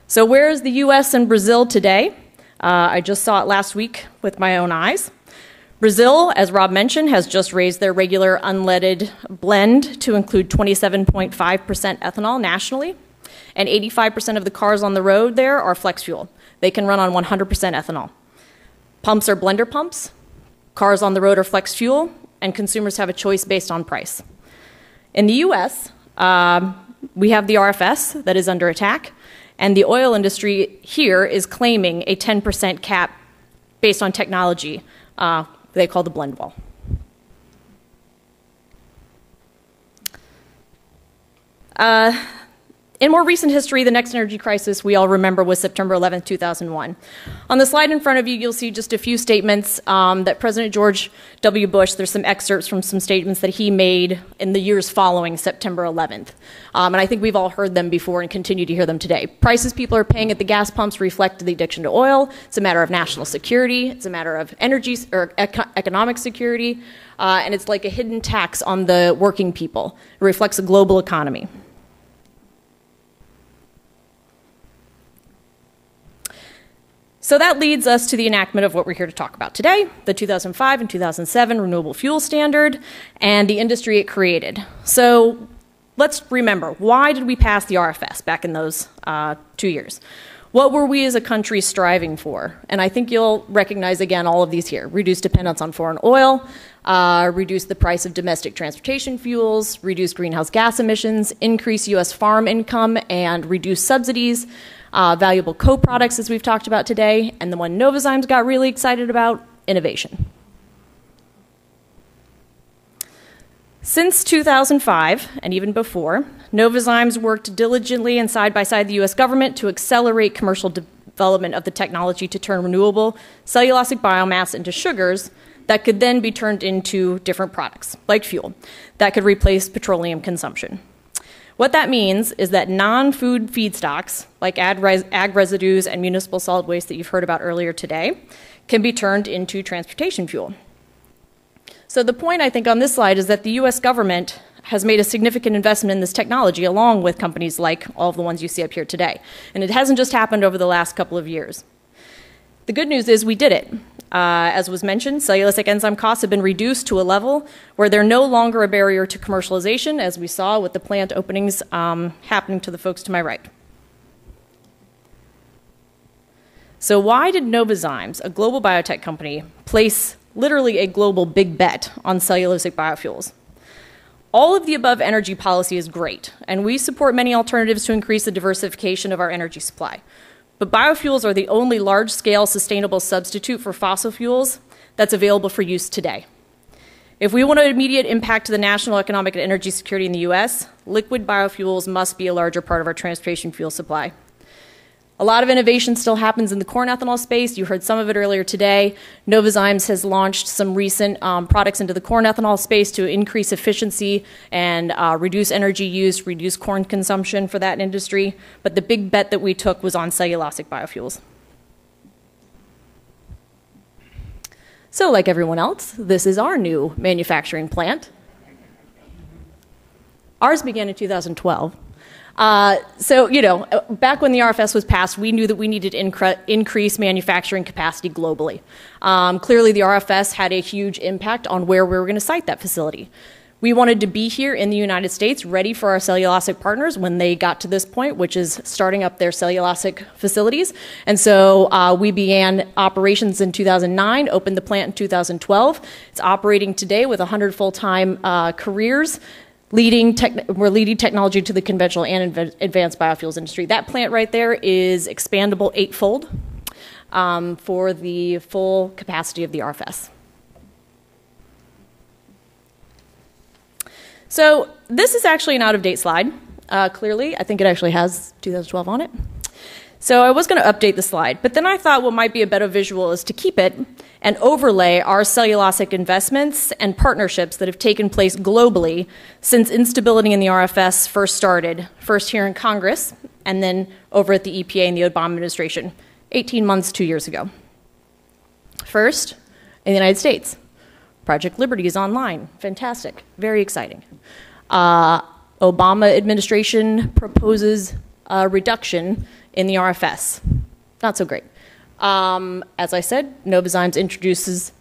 So where is the US and Brazil today? I just saw it last week with my own eyes. Brazil, as Rob mentioned, has just raised their regular unleaded blend to include 27.5% ethanol nationally, and 85% of the cars on the road there are flex fuel. They can run on 100% ethanol. Pumps are blender pumps, cars on the road are flex fuel, and consumers have a choice based on price. In the US, we have the RFS that is under attack, and the oil industry here is claiming a 10% cap based on technology they call the blend wall. In more recent history, the next energy crisis we all remember was September 11th, 2001. On the slide in front of you, you'll see just a few statements that President George W. Bush, there's some excerpts from some statements that he made in the years following September 11th. And I think we've all heard them before and continue to hear them today. Prices people are paying at the gas pumps reflect the addiction to oil. It's a matter of national security. It's a matter of energy or economic security. And it's like a hidden tax on the working people. It reflects a global economy. So that leads us to the enactment of what we're here to talk about today, the 2005 and 2007 Renewable Fuel Standard and the industry it created. So let's remember, why did we pass the RFS back in those 2 years? What were we as a country striving for? And I think you'll recognize again all of these here. Reduce dependence on foreign oil, reduce the price of domestic transportation fuels, reduce greenhouse gas emissions, increase US farm income and reduce subsidies, valuable co-products, as we've talked about today, and the one Novozymes got really excited about, innovation. Since 2005, and even before, Novozymes worked diligently and side by side the US government to accelerate commercial development of the technology to turn renewable cellulosic biomass into sugars that could then be turned into different products, like fuel, that could replace petroleum consumption. What that means is that non-food feedstocks, like ag residues and municipal solid waste that you've heard about earlier today, can be turned into transportation fuel. So the point, I think, on this slide is that the US government has made a significant investment in this technology, along with companies like all of the ones you see up here today. And it hasn't just happened over the last couple of years. The good news is we did it. As was mentioned, cellulosic enzyme costs have been reduced to a level where they're no longer a barrier to commercialization, as we saw with the plant openings happening to the folks to my right. So why did Novozymes, a global biotech company, place literally a global big bet on cellulosic biofuels? All of the above energy policy is great, and we support many alternatives to increase the diversification of our energy supply. But biofuels are the only large-scale sustainable substitute for fossil fuels that's available for use today. If we want an immediate impact to the national economic and energy security in the US, liquid biofuels must be a larger part of our transportation fuel supply. A lot of innovation still happens in the corn ethanol space. You heard some of it earlier today. Novozymes has launched some recent products into the corn ethanol space to increase efficiency and reduce energy use, reduce corn consumption for that industry. But the big bet that we took was on cellulosic biofuels. So like everyone else, this is our new manufacturing plant. Ours began in 2012. So, you know, back when the RFS was passed, we knew that we needed to increase manufacturing capacity globally. Clearly, the RFS had a huge impact on where we were going to site that facility. We wanted to be here in the United States, ready for our cellulosic partners when they got to this point, which is starting up their cellulosic facilities. And so we began operations in 2009, opened the plant in 2012. It's operating today with 100 full-time careers. We're leading technology to the conventional and advanced biofuels industry. That plant right there is expandable 8-fold for the full capacity of the RFS. So this is actually an out-of-date slide, clearly. I think it actually has 2012 on it. So I was going to update the slide, but then I thought what might be a better visual is to keep it and overlay our cellulosic investments and partnerships that have taken place globally since instability in the RFS first started, first here in Congress, and then over at the EPA in the Obama administration, 18 months, 2 years ago. First, in the United States, Project Liberty is online. Fantastic. Very exciting. Obama administration proposes a reduction in the RFS. Not so great. As I said, Novozymes introduces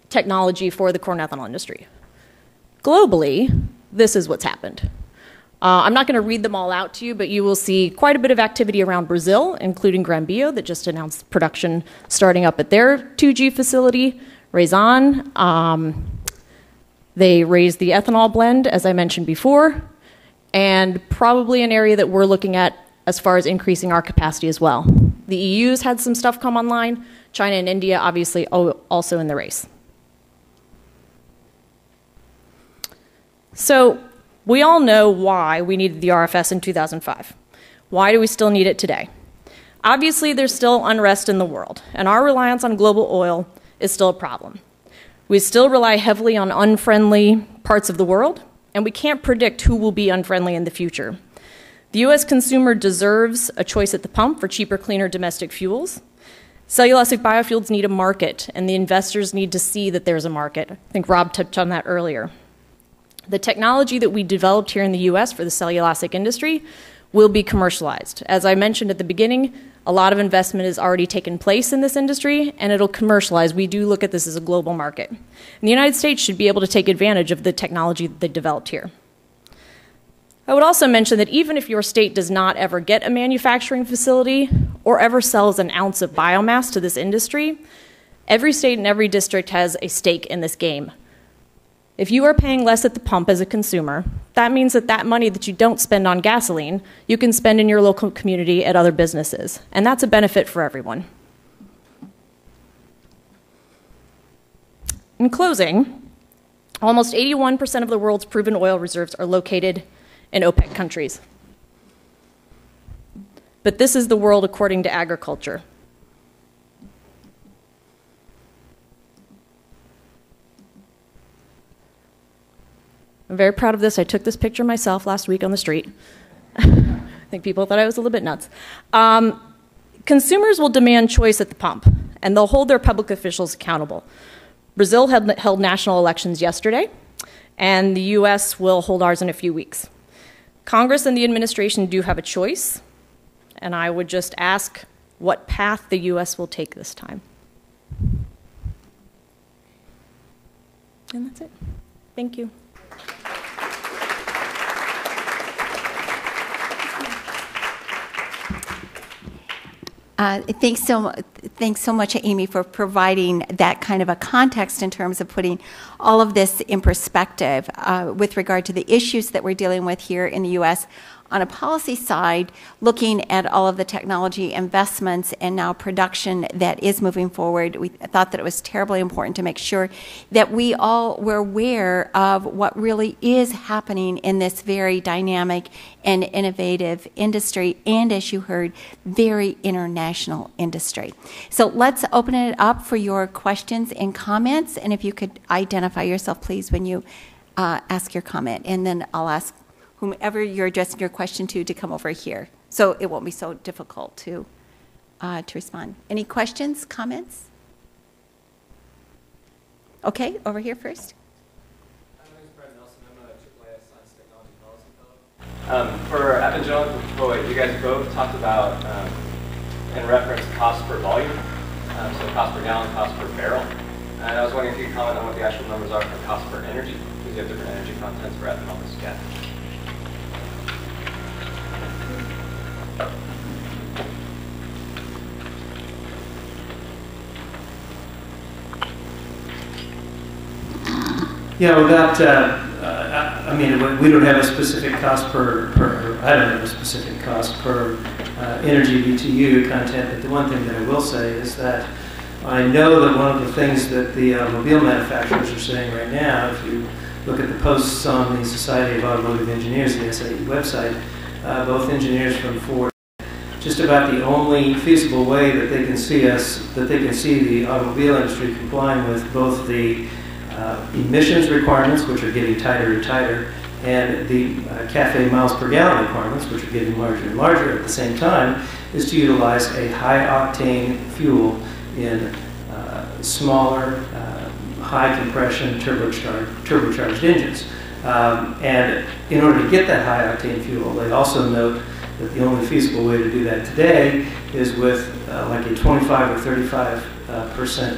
technology for the corn ethanol industry. Globally, this is what's happened. I'm not going to read them all out to you, but you will see quite a bit of activity around Brazil, including Grambio, that just announced production starting up at their 2G facility. Raison, they raised the ethanol blend, as I mentioned before, and probably an area that we're looking at as far as increasing our capacity as well. The EU's had some stuff come online. China and India, obviously, also in the race. So we all know why we needed the RFS in 2005. Why do we still need it today? Obviously, there's still unrest in the world, and our reliance on global oil is still a problem. We still rely heavily on unfriendly parts of the world, and we can't predict who will be unfriendly in the future. The U.S. consumer deserves a choice at the pump for cheaper, cleaner domestic fuels. Cellulosic biofuels need a market, and the investors need to see that there's a market. I think Rob touched on that earlier. The technology that we developed here in the U.S. for the cellulosic industry will be commercialized. As I mentioned at the beginning, a lot of investment has already taken place in this industry, and it'll commercialize. We do look at this as a global market. And the United States should be able to take advantage of the technology that they developed here. I would also mention that even if your state does not ever get a manufacturing facility or ever sells an ounce of biomass to this industry, every state and every district has a stake in this game. If you are paying less at the pump as a consumer, that means that that money that you don't spend on gasoline, you can spend in your local community at other businesses. And that's a benefit for everyone. In closing, almost 81% of the world's proven oil reserves are located in OPEC countries. But this is the world according to agriculture. I'm very proud of this. I took this picture myself last week on the street. I think people thought I was a little bit nuts. Consumers will demand choice at the pump, and they'll hold their public officials accountable. Brazil held national elections yesterday, and the US will hold ours in a few weeks. Congress and the administration do have a choice, and I would just ask what path the US will take this time. And that's it. Thank you. Thanks so much, Amy, for providing that kind of a context in terms of putting all of this in perspective with regard to the issues that we're dealing with here in the U.S. On a policy side, looking at all of the technology investments and now production that is moving forward, we thought that it was terribly important to make sure that we all were aware of what really is happening in this very dynamic and innovative industry, and as you heard, very international industry. So let's open it up for your questions and comments, and if you could identify yourself, please, when you ask your comment, and then I'll ask whomever you're addressing your question to come over here, so it won't be so difficult to respond. Any questions, comments? Okay, over here first. My name is Brett Nelson. I'm a EESI Science Technology Policy Fellow. For Evangelical and Floyd, you guys both talked about and referenced cost per volume, so cost per gallon, cost per barrel. And I was wondering if you could comment on what the actual numbers are for cost per energy, because you have different energy contents for ethanol versus gas. Yeah, well, I mean, we don't have a specific cost per I don't have a specific cost per energy BTU content, but the one thing that I will say is that I know that one of the things that the mobile manufacturers are saying right now, if you look at the posts on the Society of Automotive Engineers, the SIE website, both engineers from Ford, just about the only feasible way that they can see us, that they can see the automobile industry complying with both the emissions requirements, which are getting tighter and tighter, and the CAFE miles per gallon requirements, which are getting larger and larger at the same time, is to utilize a high-octane fuel in smaller, high-compression turbocharged engines. And in order to get that high-octane fuel, they also note that the only feasible way to do that today is with like a 25 or 35%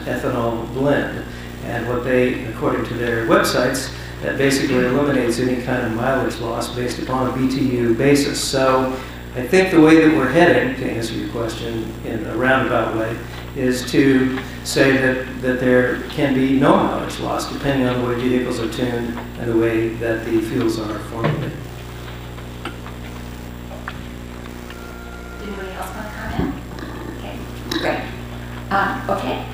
ethanol blend. And what they, according to their websites, that basically eliminates any kind of mileage loss based upon a BTU basis. So I think the way that we're heading, to answer your question in a roundabout way, is to say that there can be no mileage loss depending on the way vehicles are tuned and the way that the fuels are formulated. Anybody else want to comment? Okay, great. Okay.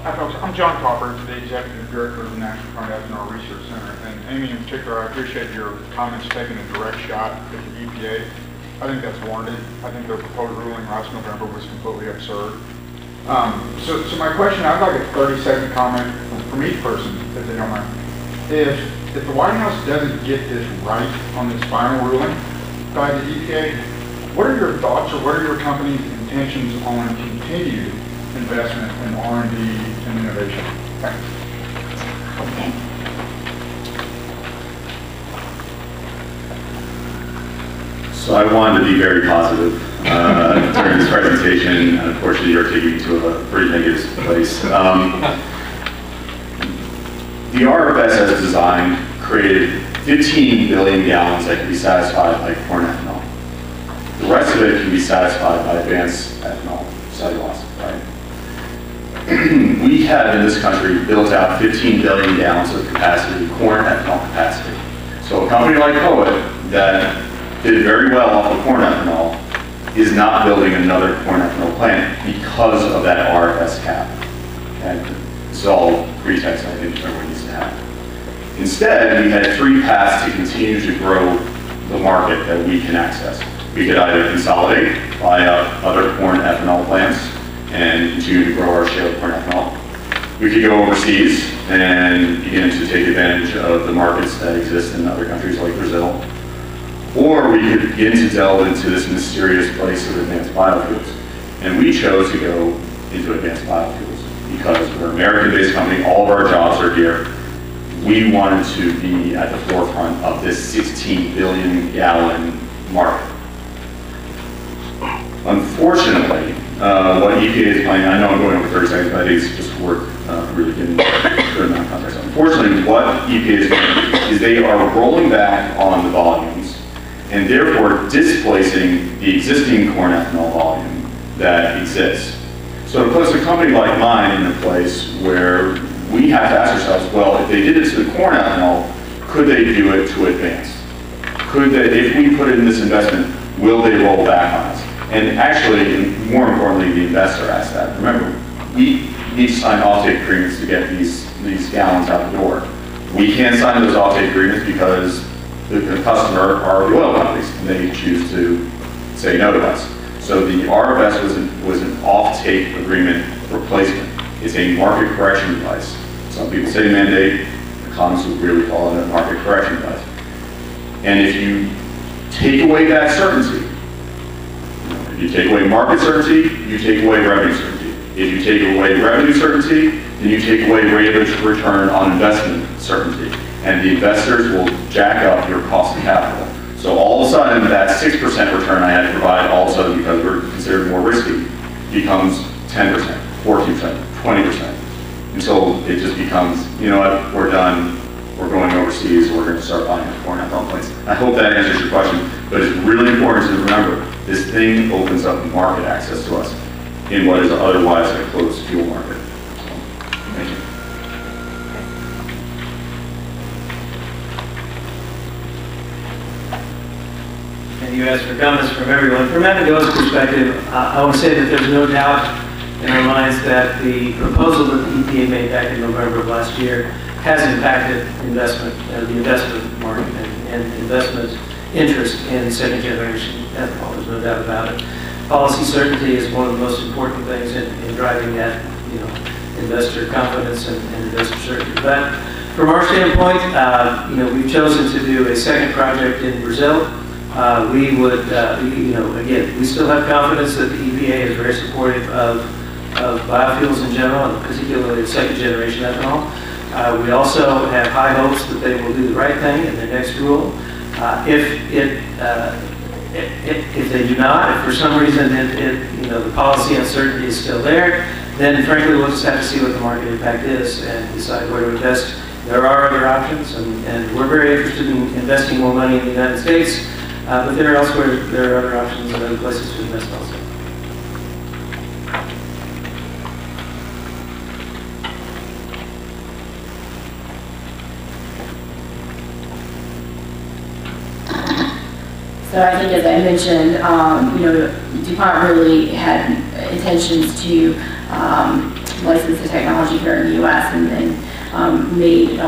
Hi, folks. I'm John Copper, the Executive Director of the National Current Ethanol Research Center. And Amy, in particular, I appreciate your comments taking a direct shot at the EPA. I think that's warranted. I think their proposed ruling last November was completely absurd. So my question, I'd like a 30-second comment from each person, if they don't mind. If the White House doesn't get this right on this final ruling by the EPA, what are your thoughts or what are your company's intentions on continued investment in R&D and innovation? Thanks. Okay. So I wanted to be very positive during this presentation, and unfortunately you're taking me to a pretty negative place. The RFS as designed created 15 billion gallons that can be satisfied by corn ethanol. The rest of it can be satisfied by advanced ethanol, cellulose, right? We have in this country built out 15 billion gallons of capacity, corn ethanol capacity. So a company like POET that did very well off of corn ethanol is not building another corn ethanol plant because of that RFS cap. And it's all pretext, I think, everyone needs to have. Instead, we had three paths to continue to grow the market that we can access. We could either consolidate, buy up other corn ethanol plants, and continue to grow our share of corn ethanol. We could go overseas and begin to take advantage of the markets that exist in other countries like Brazil. Or we could begin to delve into this mysterious place of advanced biofuels. And we chose to go into advanced biofuels because we're an American-based company, all of our jobs are here. We wanted to be at the forefront of this 16 billion gallon market. Unfortunately, what EPA is planning, I know I'm going over 30 seconds, but I think it's just worth really getting a good amount of context. Unfortunately, what EPA is planning is they are rolling back on the volumes and therefore displacing the existing corn ethanol volume that exists. So to put a company like mine in a place where we have to ask ourselves, well, if they did it to the corn ethanol, could they do it to advance? Could they, if we put in this investment, will they roll back on us? And actually, more importantly, the investor asked that. Remember, we need to sign offtake agreements to get these gallons out the door. We can't sign those offtake agreements because the customer are the oil companies, and they choose to say no to us. So the RFS was an offtake agreement replacement. It's a market correction device. Some people say mandate, economists would really call it a market correction device. And if you take away that certainty, if you take away market certainty, you take away revenue certainty. If you take away revenue certainty, then you take away rate of return on investment certainty. And the investors will jack up your cost of capital. So all of a sudden, that 6% return I had to provide, all of a sudden, because we're considered more risky, becomes 10%, 14%, 20%. Until it just becomes, you know what, we're done, we're going overseas, we're going to start buying corn ethanol plants. I hope that answers your question, but it's really important to remember, this thing opens up market access to us in what is otherwise a closed fuel market. So, thank you. And you asked for comments from everyone. From Abigail's perspective, I want to say that there's no doubt in our minds that the proposal that the EPA made back in November of last year has impacted investment, the investment market and investment interest in second generation ethanol. There's no doubt about it. Policy certainty is one of the most important things in driving that, investor confidence and investor certainty. But from our standpoint, we've chosen to do a second project in Brazil. We would, again, we still have confidence that the EPA is very supportive of biofuels in general, and particularly of second generation ethanol. We also have high hopes that they will do the right thing in their next rule. If they do not, if for some reason the policy uncertainty is still there, then frankly we'll just have to see what the market impact is and decide where to invest. There are other options, and we're very interested in investing more money in the United States, but there are other options and other places to invest also. So I think, as I mentioned, DuPont really had intentions to license the technology here in the U.S. and made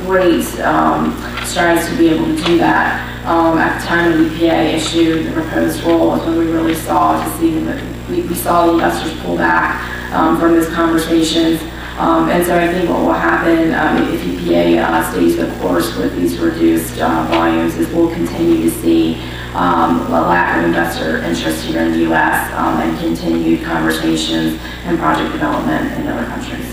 great strides to be able to do that. At the time the EPA issued the proposed rule, was when we really saw we saw the investors pull back from those conversations. And so I think what will happen if EPA stays the course with these reduced volumes is we'll continue to see a lack of investor interest here in the U.S. And continued conversations and project development in other countries.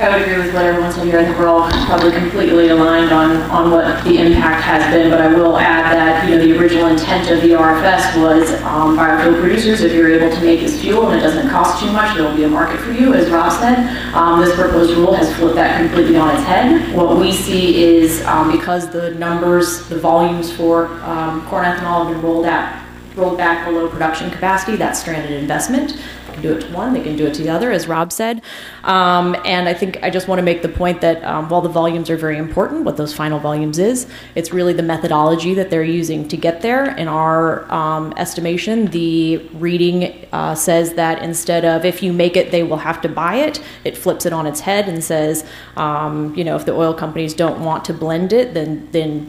I would agree with what everyone said here. I think we're all probably completely aligned on what the impact has been, but I will add that the original intent of the RFS was biofuel producers, if you're able to make this fuel and it doesn't cost too much, there will be a market for you, as Rob said. This proposed rule has flipped that completely on its head. What we see is because the numbers, the volumes for corn ethanol have been rolled back below production capacity, that's stranded investment. Do it to one, they can do it to the other, as Rob said. And I think I just want to make the point that while the volumes are very important, what those final volumes is, it's really the methodology that they're using to get there. In our estimation, the reading says that instead of if you make it, they will have to buy it, it flips it on its head and says, if the oil companies don't want to blend it, then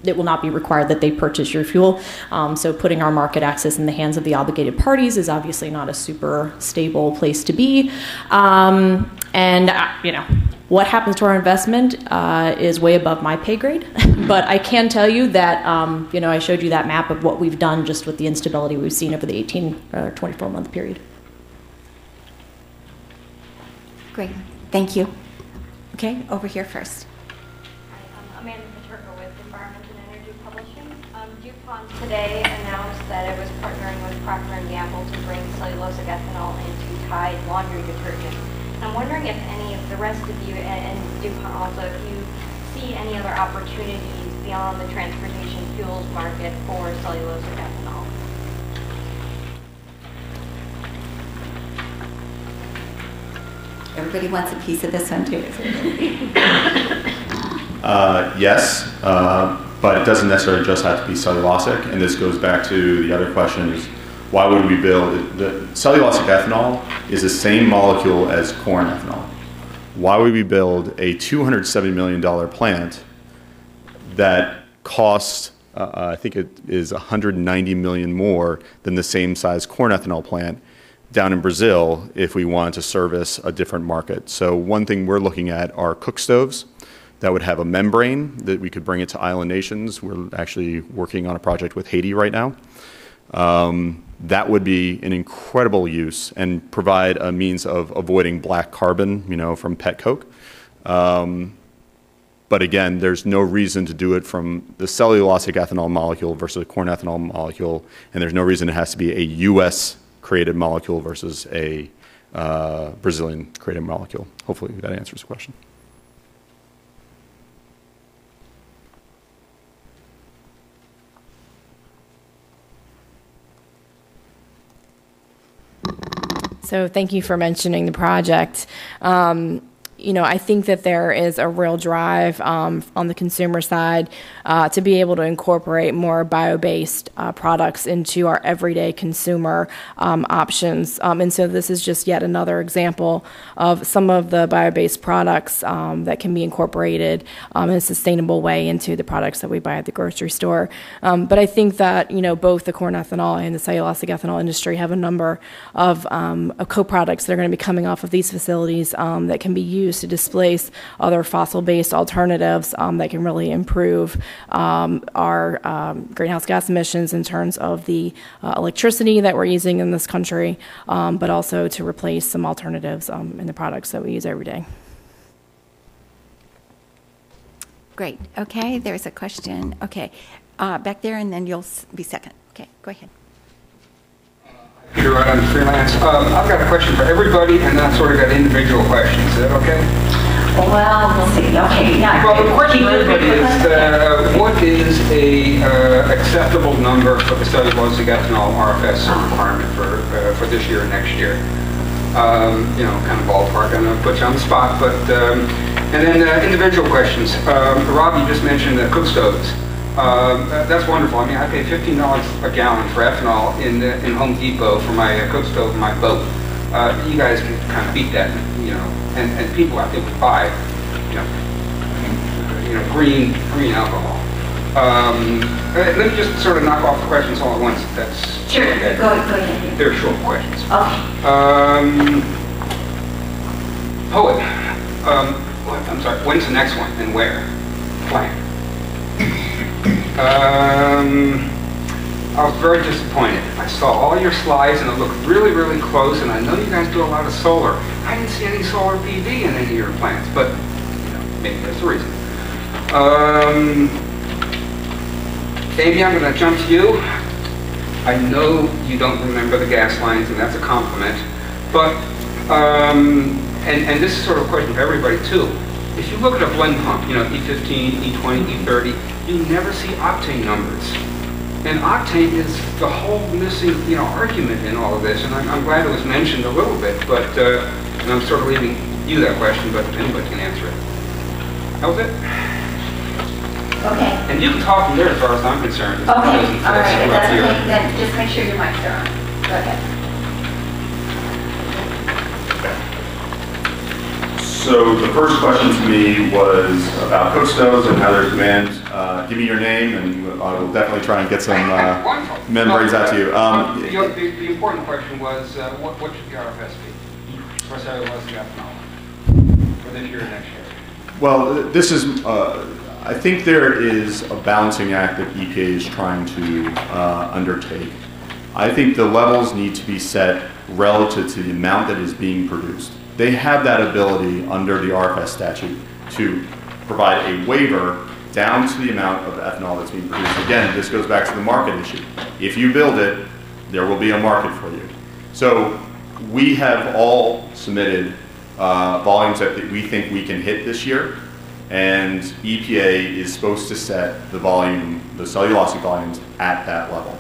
it will not be required that they purchase your fuel. So putting our market access in the hands of the obligated parties is obviously not a super stable place to be. What happens to our investment is way above my pay grade. But I can tell you that, I showed you that map of what we've done just with the instability we've seen over the 18 or 24-month period. Great. Thank you. Okay, over here first. Today announced that it was partnering with Procter & Gamble to bring cellulosic ethanol into Tide laundry detergent. I'm wondering if any of the rest of you and DuPont also, if you see any other opportunities beyond the transportation fuels market for cellulosic ethanol. Everybody wants a piece of this one too. Yes. But it doesn't necessarily just have to be cellulosic, and this goes back to the other question is, why would we build, the cellulosic ethanol is the same molecule as corn ethanol. Why would we build a $270 million plant that costs, I think it is $190 million more than the same size corn ethanol plant down in Brazil if we wanted to service a different market? So one thing we're looking at are cook stoves that would have a membrane that we could bring it to island nations. We're actually working on a project with Haiti right now. That would be an incredible use and provide a means of avoiding black carbon, from pet coke. But again, there's no reason to do it from the cellulosic ethanol molecule versus the corn ethanol molecule, and there's no reason it has to be a U.S. created molecule versus a Brazilian created molecule. Hopefully that answers the question. So thank you for mentioning the project. I think that there is a real drive on the consumer side to be able to incorporate more bio-based products into our everyday consumer options. And so this is just yet another example of some of the bio-based products that can be incorporated in a sustainable way into the products that we buy at the grocery store. But I think that, both the corn ethanol and the cellulosic ethanol industry have a number of co-products that are going to be coming off of these facilities that can be used to displace other fossil-based alternatives that can really improve our greenhouse gas emissions in terms of the electricity that we're using in this country, but also to replace some alternatives in the products that we use every day. Great. Okay, there's a question. Okay, back there, and then you'll be second. Okay, go ahead. Peter Wright, I'm freelance. I've got a question for everybody, and then I've sort of got individual questions. Is that okay? Well, we'll see. Okay, yeah. Well, the question for everybody is, what is a acceptable number for the cellulosic ethanol RFS requirement for this year and next year? Kind of ballpark. I'm going to put you on the spot, but and then individual questions. Rob, you just mentioned cook stoves. That's wonderful. I mean, I pay $15 a gallon for ethanol in Home Depot for my cook stove and my boat. You guys can kind of beat that, and people out there would buy, green alcohol. Let me just sort of knock off the questions all at once. That's sure. Okay. Go ahead. They're short questions. Okay. Poet. I'm sorry. When's the next one and where? Plan. I was very disappointed. I saw all your slides and it looked really, really close, and I know you guys do a lot of solar. I didn't see any solar PV in any of your plants, but maybe that's the reason. Amy, I'm going to jump to you. I know you don't remember the gas lines, and that's a compliment, but, and this is sort of a question for everybody too. If you look at a blend pump, E15, E20, E30, you never see octane numbers. And octane is the whole missing, argument in all of this. And I'm glad it was mentioned a little bit, but and I'm sort of leaving you that question, but anybody can answer it. That was it. Okay. And you can talk from there as far as I'm concerned. Okay. All right. That's okay. Then just make sure your mics are on. Go ahead. So the first question to me was about cook stoves and how there's demand. Give me your name, and I will definitely try and get some membranes out to you. The important question was, what should the RFS be for cellulosic ethanol for this year and next year? Well, this is, I think there is a balancing act that EPA is trying to undertake. I think the levels need to be set relative to the amount that is being produced. They have that ability under the RFS statute to provide a waiver down to the amount of ethanol that's being produced. Again, this goes back to the market issue. If you build it, there will be a market for you. So we have all submitted volumes that we think we can hit this year, and EPA is supposed to set the volume, the cellulosic volumes, at that level.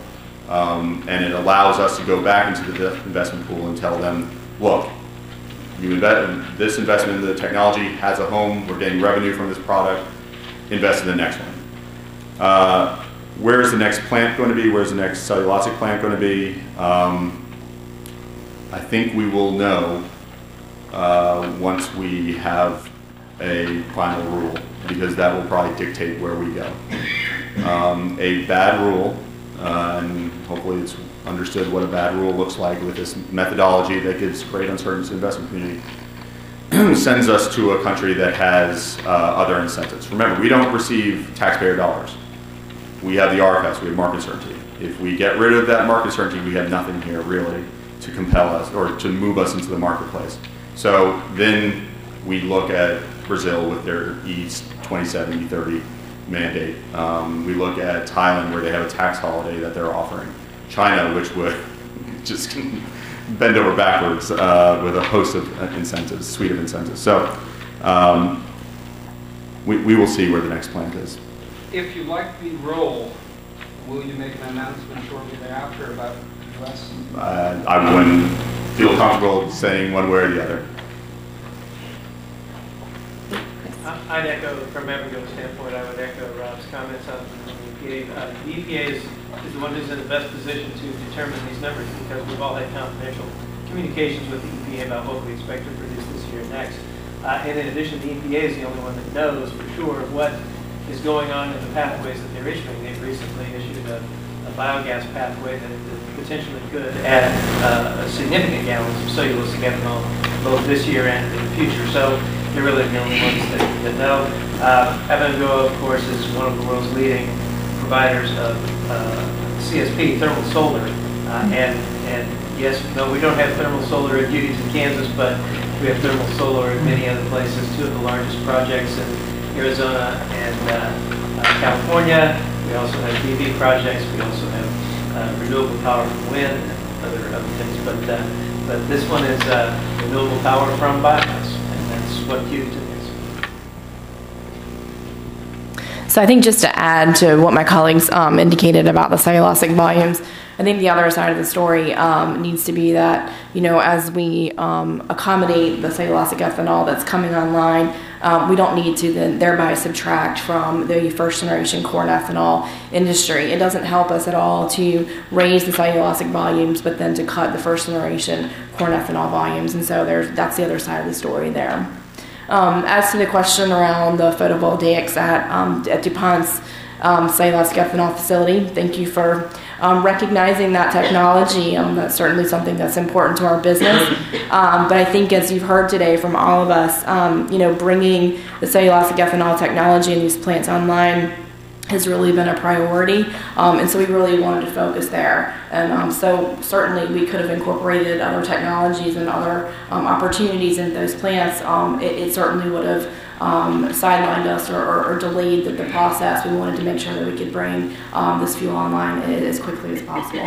And it allows us to go back into the investment pool and tell them, look, this investment in the technology has a home, we're getting revenue from this product, invest in the next one. Where's the next plant going to be? Where's the next cellulosic plant going to be? I think we will know once we have a final rule, because that will probably dictate where we go. A bad rule, and hopefully it's understood what a bad rule looks like with this methodology that gives great uncertainty to the investment community, sends us to a country that has other incentives. Remember, we don't receive taxpayer dollars. We have the RFS, we have market certainty. If we get rid of that market certainty, we have nothing here really to compel us or to move us into the marketplace. So then we look at Brazil with their E27, E30 mandate. We look at Thailand, where they have a tax holiday that they're offering. China, which would just bend over backwards with a host of incentives, suite of incentives. So we will see where the next plant is. If you like the role, will you make an announcement shortly thereafter about the U.S.? I wouldn't feel comfortable saying one way or the other. I'd echo, from Evergo's standpoint, I would echo Rob's comments on the EPA. The EPA is the one who's in the best position to determine these numbers because we've all had confidential communications with the EPA about what we expect to produce this year and next. And in addition, the EPA is the only one that knows for sure what is going on in the pathways that they're issuing. They've recently issued a biogas pathway that potentially could add significant gallons of cellulosic ethanol both this year and in the future. So they're really the only ones that know. Abengoa, of course, is one of the world's leading providers of CSP, thermal solar. And yes, no, we don't have thermal solar at Beauties in Kansas, but we have thermal solar in many other places. Two of the largest projects in Arizona and California. We also have PV projects. We also have renewable power from wind and other things. But this one is renewable power from biomass, and that's what Houston is. So I think just to add to what my colleagues indicated about the cellulosic volumes, I think the other side of the story needs to be that, you know, as we accommodate the cellulosic ethanol that's coming online, we don't need to then thereby subtract from the first generation corn ethanol industry. It doesn't help us at all to raise the cellulosic volumes, but then to cut the first generation corn ethanol volumes. And so that's the other side of the story there. As to the question around the photovoltaics at DuPont's cellulosic ethanol facility, thank you for recognizing that technology. That's certainly something that's important to our business. But I think, as you've heard today from all of us, you know, bringing the cellulosic ethanol technology in these plants online has really been a priority, and so we really wanted to focus there. And so certainly we could have incorporated other technologies and other opportunities in those plants. It certainly would have sidelined us or delayed the process. We wanted to make sure that we could bring this fuel online as quickly as possible.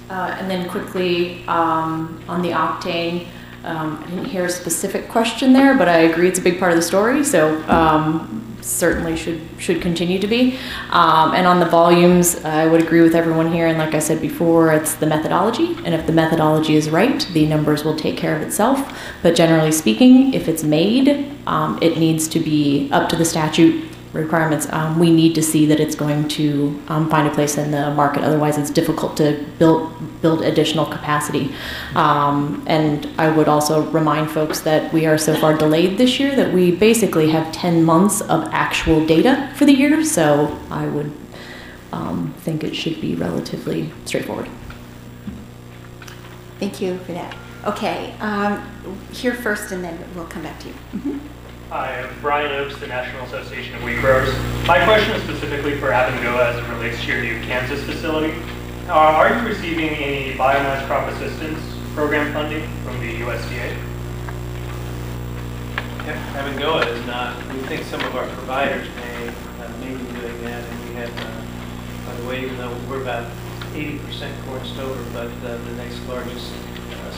And then quickly on the octane, I didn't hear a specific question there, but I agree it's a big part of the story, so certainly should continue to be. And on the volumes, I would agree with everyone here, and like I said before, it's the methodology, and if the methodology is right, the numbers will take care of itself. But generally speaking, if it's made, it needs to be up to the statute requirements. We need to see that it's going to find a place in the market. Otherwise, it's difficult to build additional capacity. And I would also remind folks that we are so far delayed this year that we basically have 10 months of actual data for the year. So I would think it should be relatively straightforward. Thank you for that. Okay, here first, and then we'll come back to you. Mm-hmm. Hi, I'm Brian Oakes, the National Association of Wheat Growers. My question is specifically for Abengoa as it relates to your new Kansas facility. Are you receiving any biomass crop assistance program funding from the USDA? Abengoa is not. We think some of our providers may be doing that, and we have, by the way, even though we're about 80% corn stover, but the next largest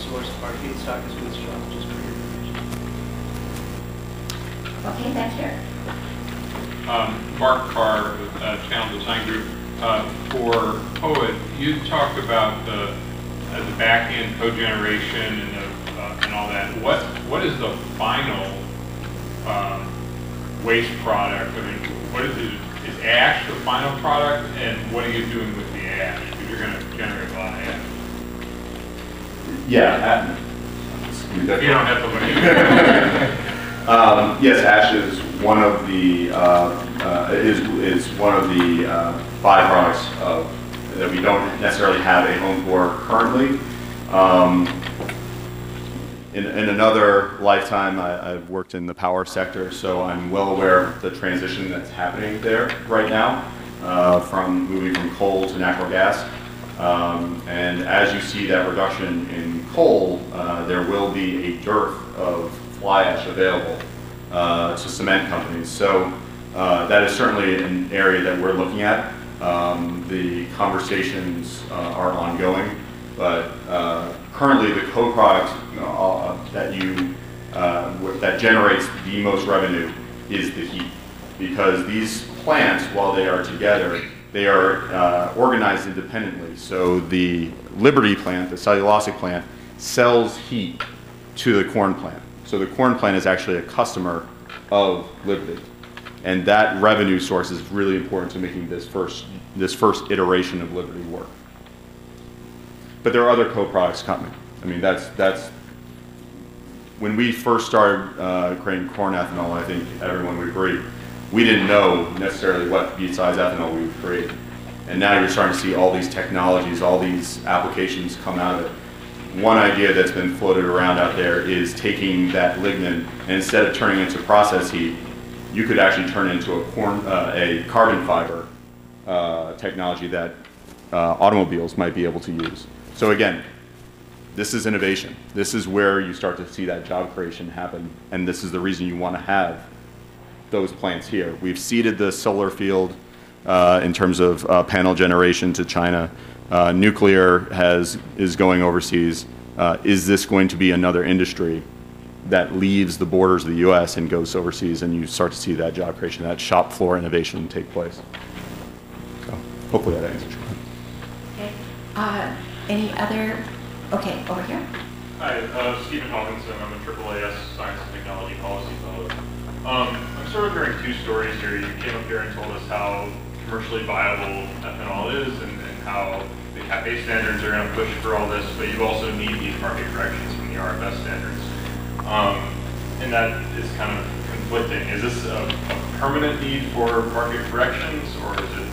source of our feedstock is wheat straw, just for your information. Okay, back here. Mark Carr with Channel Design Group. For POET, you talked about the back-end cogeneration and all that. What is the final waste product? I mean, what is it? Is ash the final product, and what are you doing with the ash? Because you're going to generate a lot of ash. Yeah. You don't have to look at it. Yes, ash is one of the byproducts that we don't necessarily have a home for currently. In another lifetime, I've worked in the power sector, so I'm well aware of the transition that's happening there right now, from moving from coal to natural gas. And as you see that reduction in coal, there will be a dearth of fly ash available to cement companies. So that is certainly an area that we're looking at. The conversations are ongoing, but currently the co-product that generates the most revenue is the heat, because these plants, while they are together, they are organized independently. So the Liberty plant, the cellulosic plant, sells heat to the corn plant. So the corn plant is actually a customer of Liberty. And that revenue source is really important to making this first iteration of Liberty work. But there are other co-products coming. I mean, that's when we first started creating corn ethanol, I think everyone would agree, we didn't know necessarily what beet-size ethanol we would create. And now you're starting to see all these technologies, all these applications come out of it. One idea that's been floated around out there is taking that lignin, and instead of turning it into process heat, you could actually turn it into a carbon fiber technology that automobiles might be able to use. So again, this is innovation. This is where you start to see that job creation happen, and this is the reason you want to have those plants here. We've seeded the solar field in terms of panel generation to China. Nuclear is going overseas. Is this going to be another industry that leaves the borders of the U.S. and goes overseas, and you start to see that job creation, that shop floor innovation take place? So hopefully that answers your question. Okay. Any other? Okay, over here. Hi, Stephen Hawkinson. I'm a AAAS Science and Technology Policy Fellow. I'm sort of hearing two stories here. You came up here and told us how commercially viable ethanol is and how the CAFE standards are going to push for all this, but you also need these market corrections from the RFS standards. And that is kind of conflicting. Is this a permanent need for market corrections, or is it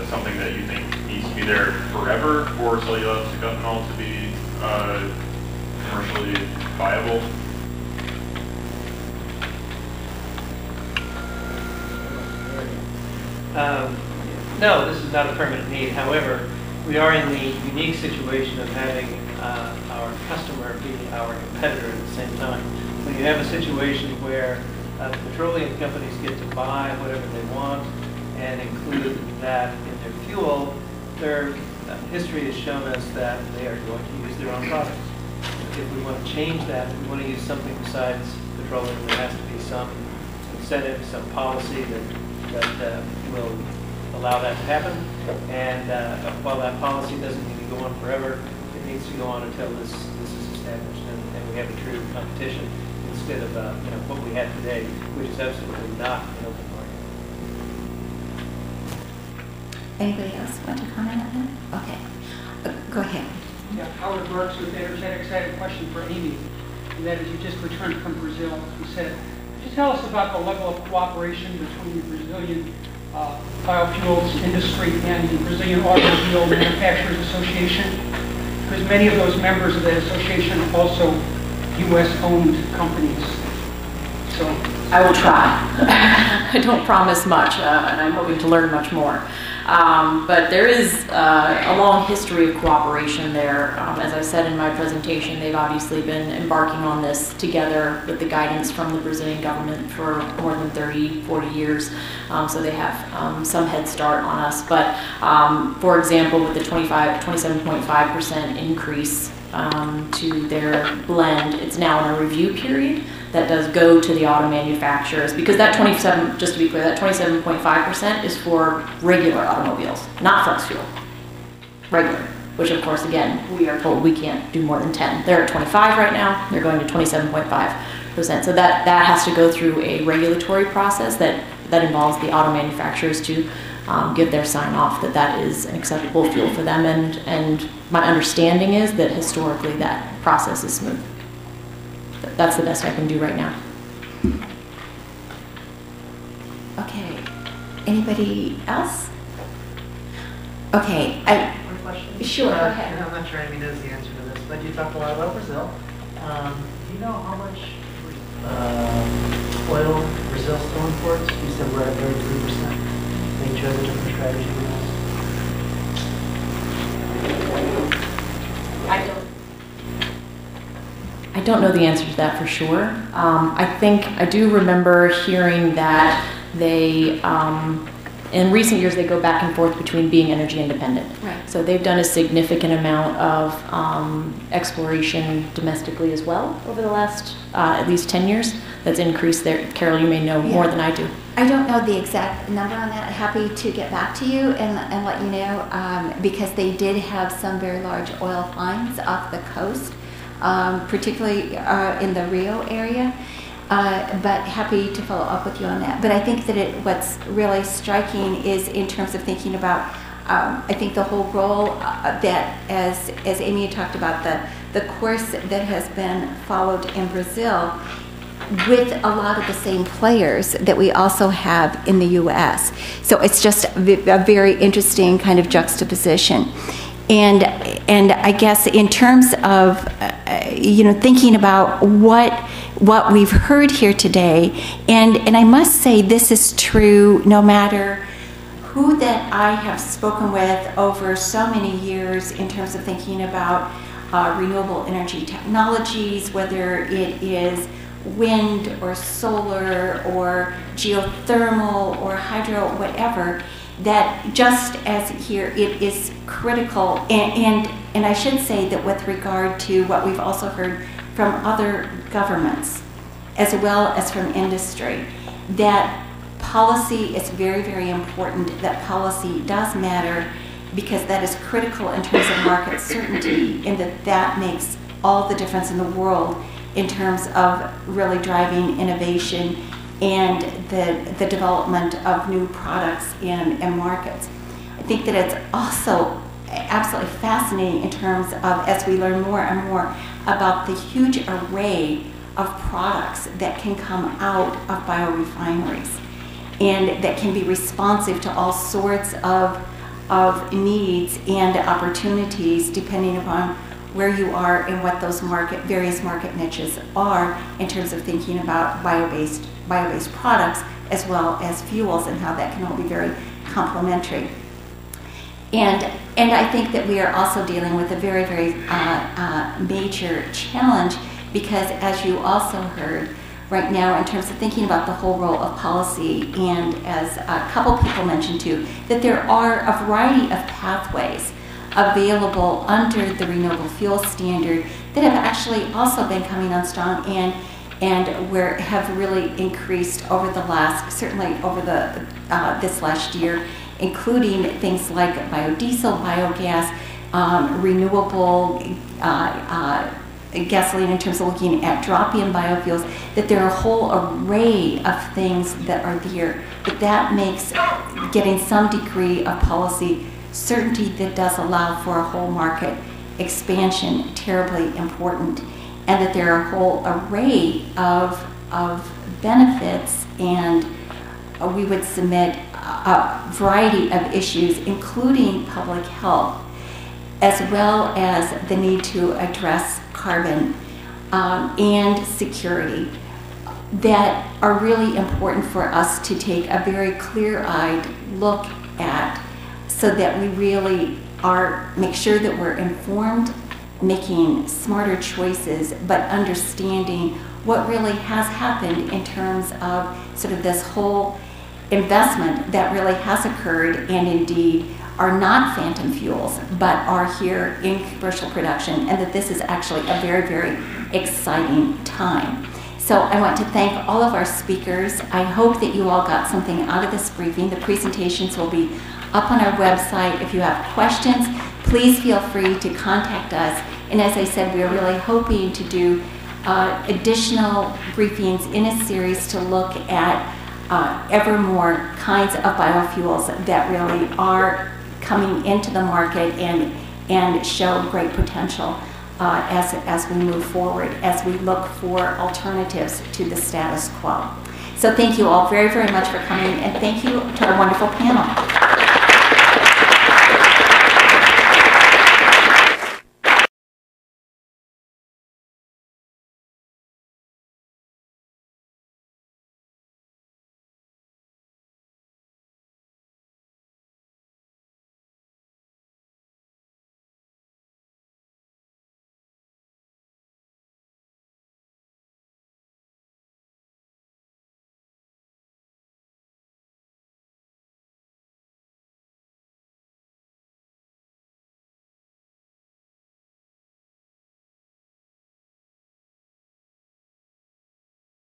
something that you think needs to be there forever for cellulosic ethanol to be commercially viable? No, this is not a permanent need. However, we are in the unique situation of having our customer be our competitor at the same time. When you have a situation where the petroleum companies get to buy whatever they want and include that in their fuel, their history has shown us that they are going to use their own products. If we want to change that, if we want to use something besides petroleum, there has to be some incentive, some policy that will allow that to happen. And while that policy doesn't need to go on forever, it needs to go on until this is established and we have a true competition instead of what we have today, which is absolutely not an open market. Anybody else want to comment on that? Okay, go ahead. Yeah, Howard Marks with Energetics. I had a question for Amy, and that is, you just returned from Brazil, you said. Could you tell us about the level of cooperation between the Brazilian biofuels industry and the Brazilian Automobile Manufacturers Association? Because many of those members of that association are also U.S.-owned companies. So I will try. I don't promise much, and I'm hoping to learn much more. But there is a long history of cooperation there. As I said in my presentation, they've obviously been embarking on this together with the guidance from the Brazilian government for more than 30, 40 years. So they have some head start on us. But for example, with the 27.5% increase to their blend, it's now in a review period that does go to the auto manufacturers, because that 27, just to be clear, that 27.5% is for regular automobiles, not flex fuel. Regular, which of course, again, we are told we can't do more than 10. They're at 25 right now, they're going to 27.5%. So that has to go through a regulatory process that involves the auto manufacturers to give their sign off that that is an acceptable fuel for them. And my understanding is that historically that process is smooth. That's the best I can do right now. Okay. Anybody else? Okay. One question? Sure. Okay. I'm not sure Amy knows the answer to this, but you talked a lot about Brazil. Do you know how much oil Brazil still imports? You said we're at 33%. They chose a different strategy than us. I don't know the answer to that for sure. I do remember hearing that they, in recent years, they go back and forth between being energy independent. Right. So they've done a significant amount of exploration domestically as well over the last at least 10 years. That's increased there. Carol, you may know more than I do. I don't know the exact number on that. Happy to get back to you and let you know, because they did have some very large oil finds off the coast. particularly in the Rio area. But happy to follow up with you on that. But I think that what's really striking is in terms of thinking about, I think the whole role that, as Amy had talked about, the course that has been followed in Brazil with a lot of the same players that we also have in the U.S. So it's just a very interesting kind of juxtaposition. And I guess in terms of, thinking about what we've heard here today, and I must say this is true no matter who that I have spoken with over so many years in terms of thinking about renewable energy technologies, whether it is wind or solar or geothermal or hydro, whatever, that just as here it is critical, and I should say that with regard to what we've also heard from other governments as well as from industry, that policy is very, very important, that policy does matter because that is critical in terms of market certainty, and that makes all the difference in the world in terms of really driving innovation and the development of new products and markets. I think that it's also absolutely fascinating in terms of, as we learn more and more about the huge array of products that can come out of biorefineries and that can be responsive to all sorts of needs and opportunities depending upon where you are and what those various market niches are in terms of thinking about bio-based products as well as fuels and how that can all be very complementary. And I think that we are also dealing with a very, very major challenge because, as you also heard right now, in terms of thinking about the whole role of policy, and as a couple people mentioned too, that there are a variety of pathways available under the renewable fuel standard that have actually also been coming on strong and have really increased over the last, certainly over this last year, including things like biodiesel, biogas, renewable gasoline in terms of looking at drop-in biofuels, that there are a whole array of things that are there, but that makes getting some degree of policy certainty that does allow for a whole market expansion terribly important, and that there are a whole array of benefits, and we would submit a variety of issues, including public health, as well as the need to address carbon and security, that are really important for us to take a very clear-eyed look at, so that we really make sure that we're informed, making smarter choices, but understanding what really has happened in terms of sort of this whole investment that really has occurred, and indeed are not phantom fuels, but are here in commercial production, and that this is actually a very, very exciting time. So I want to thank all of our speakers. I hope that you all got something out of this briefing. The presentations will be up on our website. If you have questions, please feel free to contact us. And as I said, we are really hoping to do additional briefings in a series to look at ever more kinds of biofuels that really are coming into the market and show great potential as we move forward, as we look for alternatives to the status quo. So thank you all very, very much for coming, and thank you to our wonderful panel.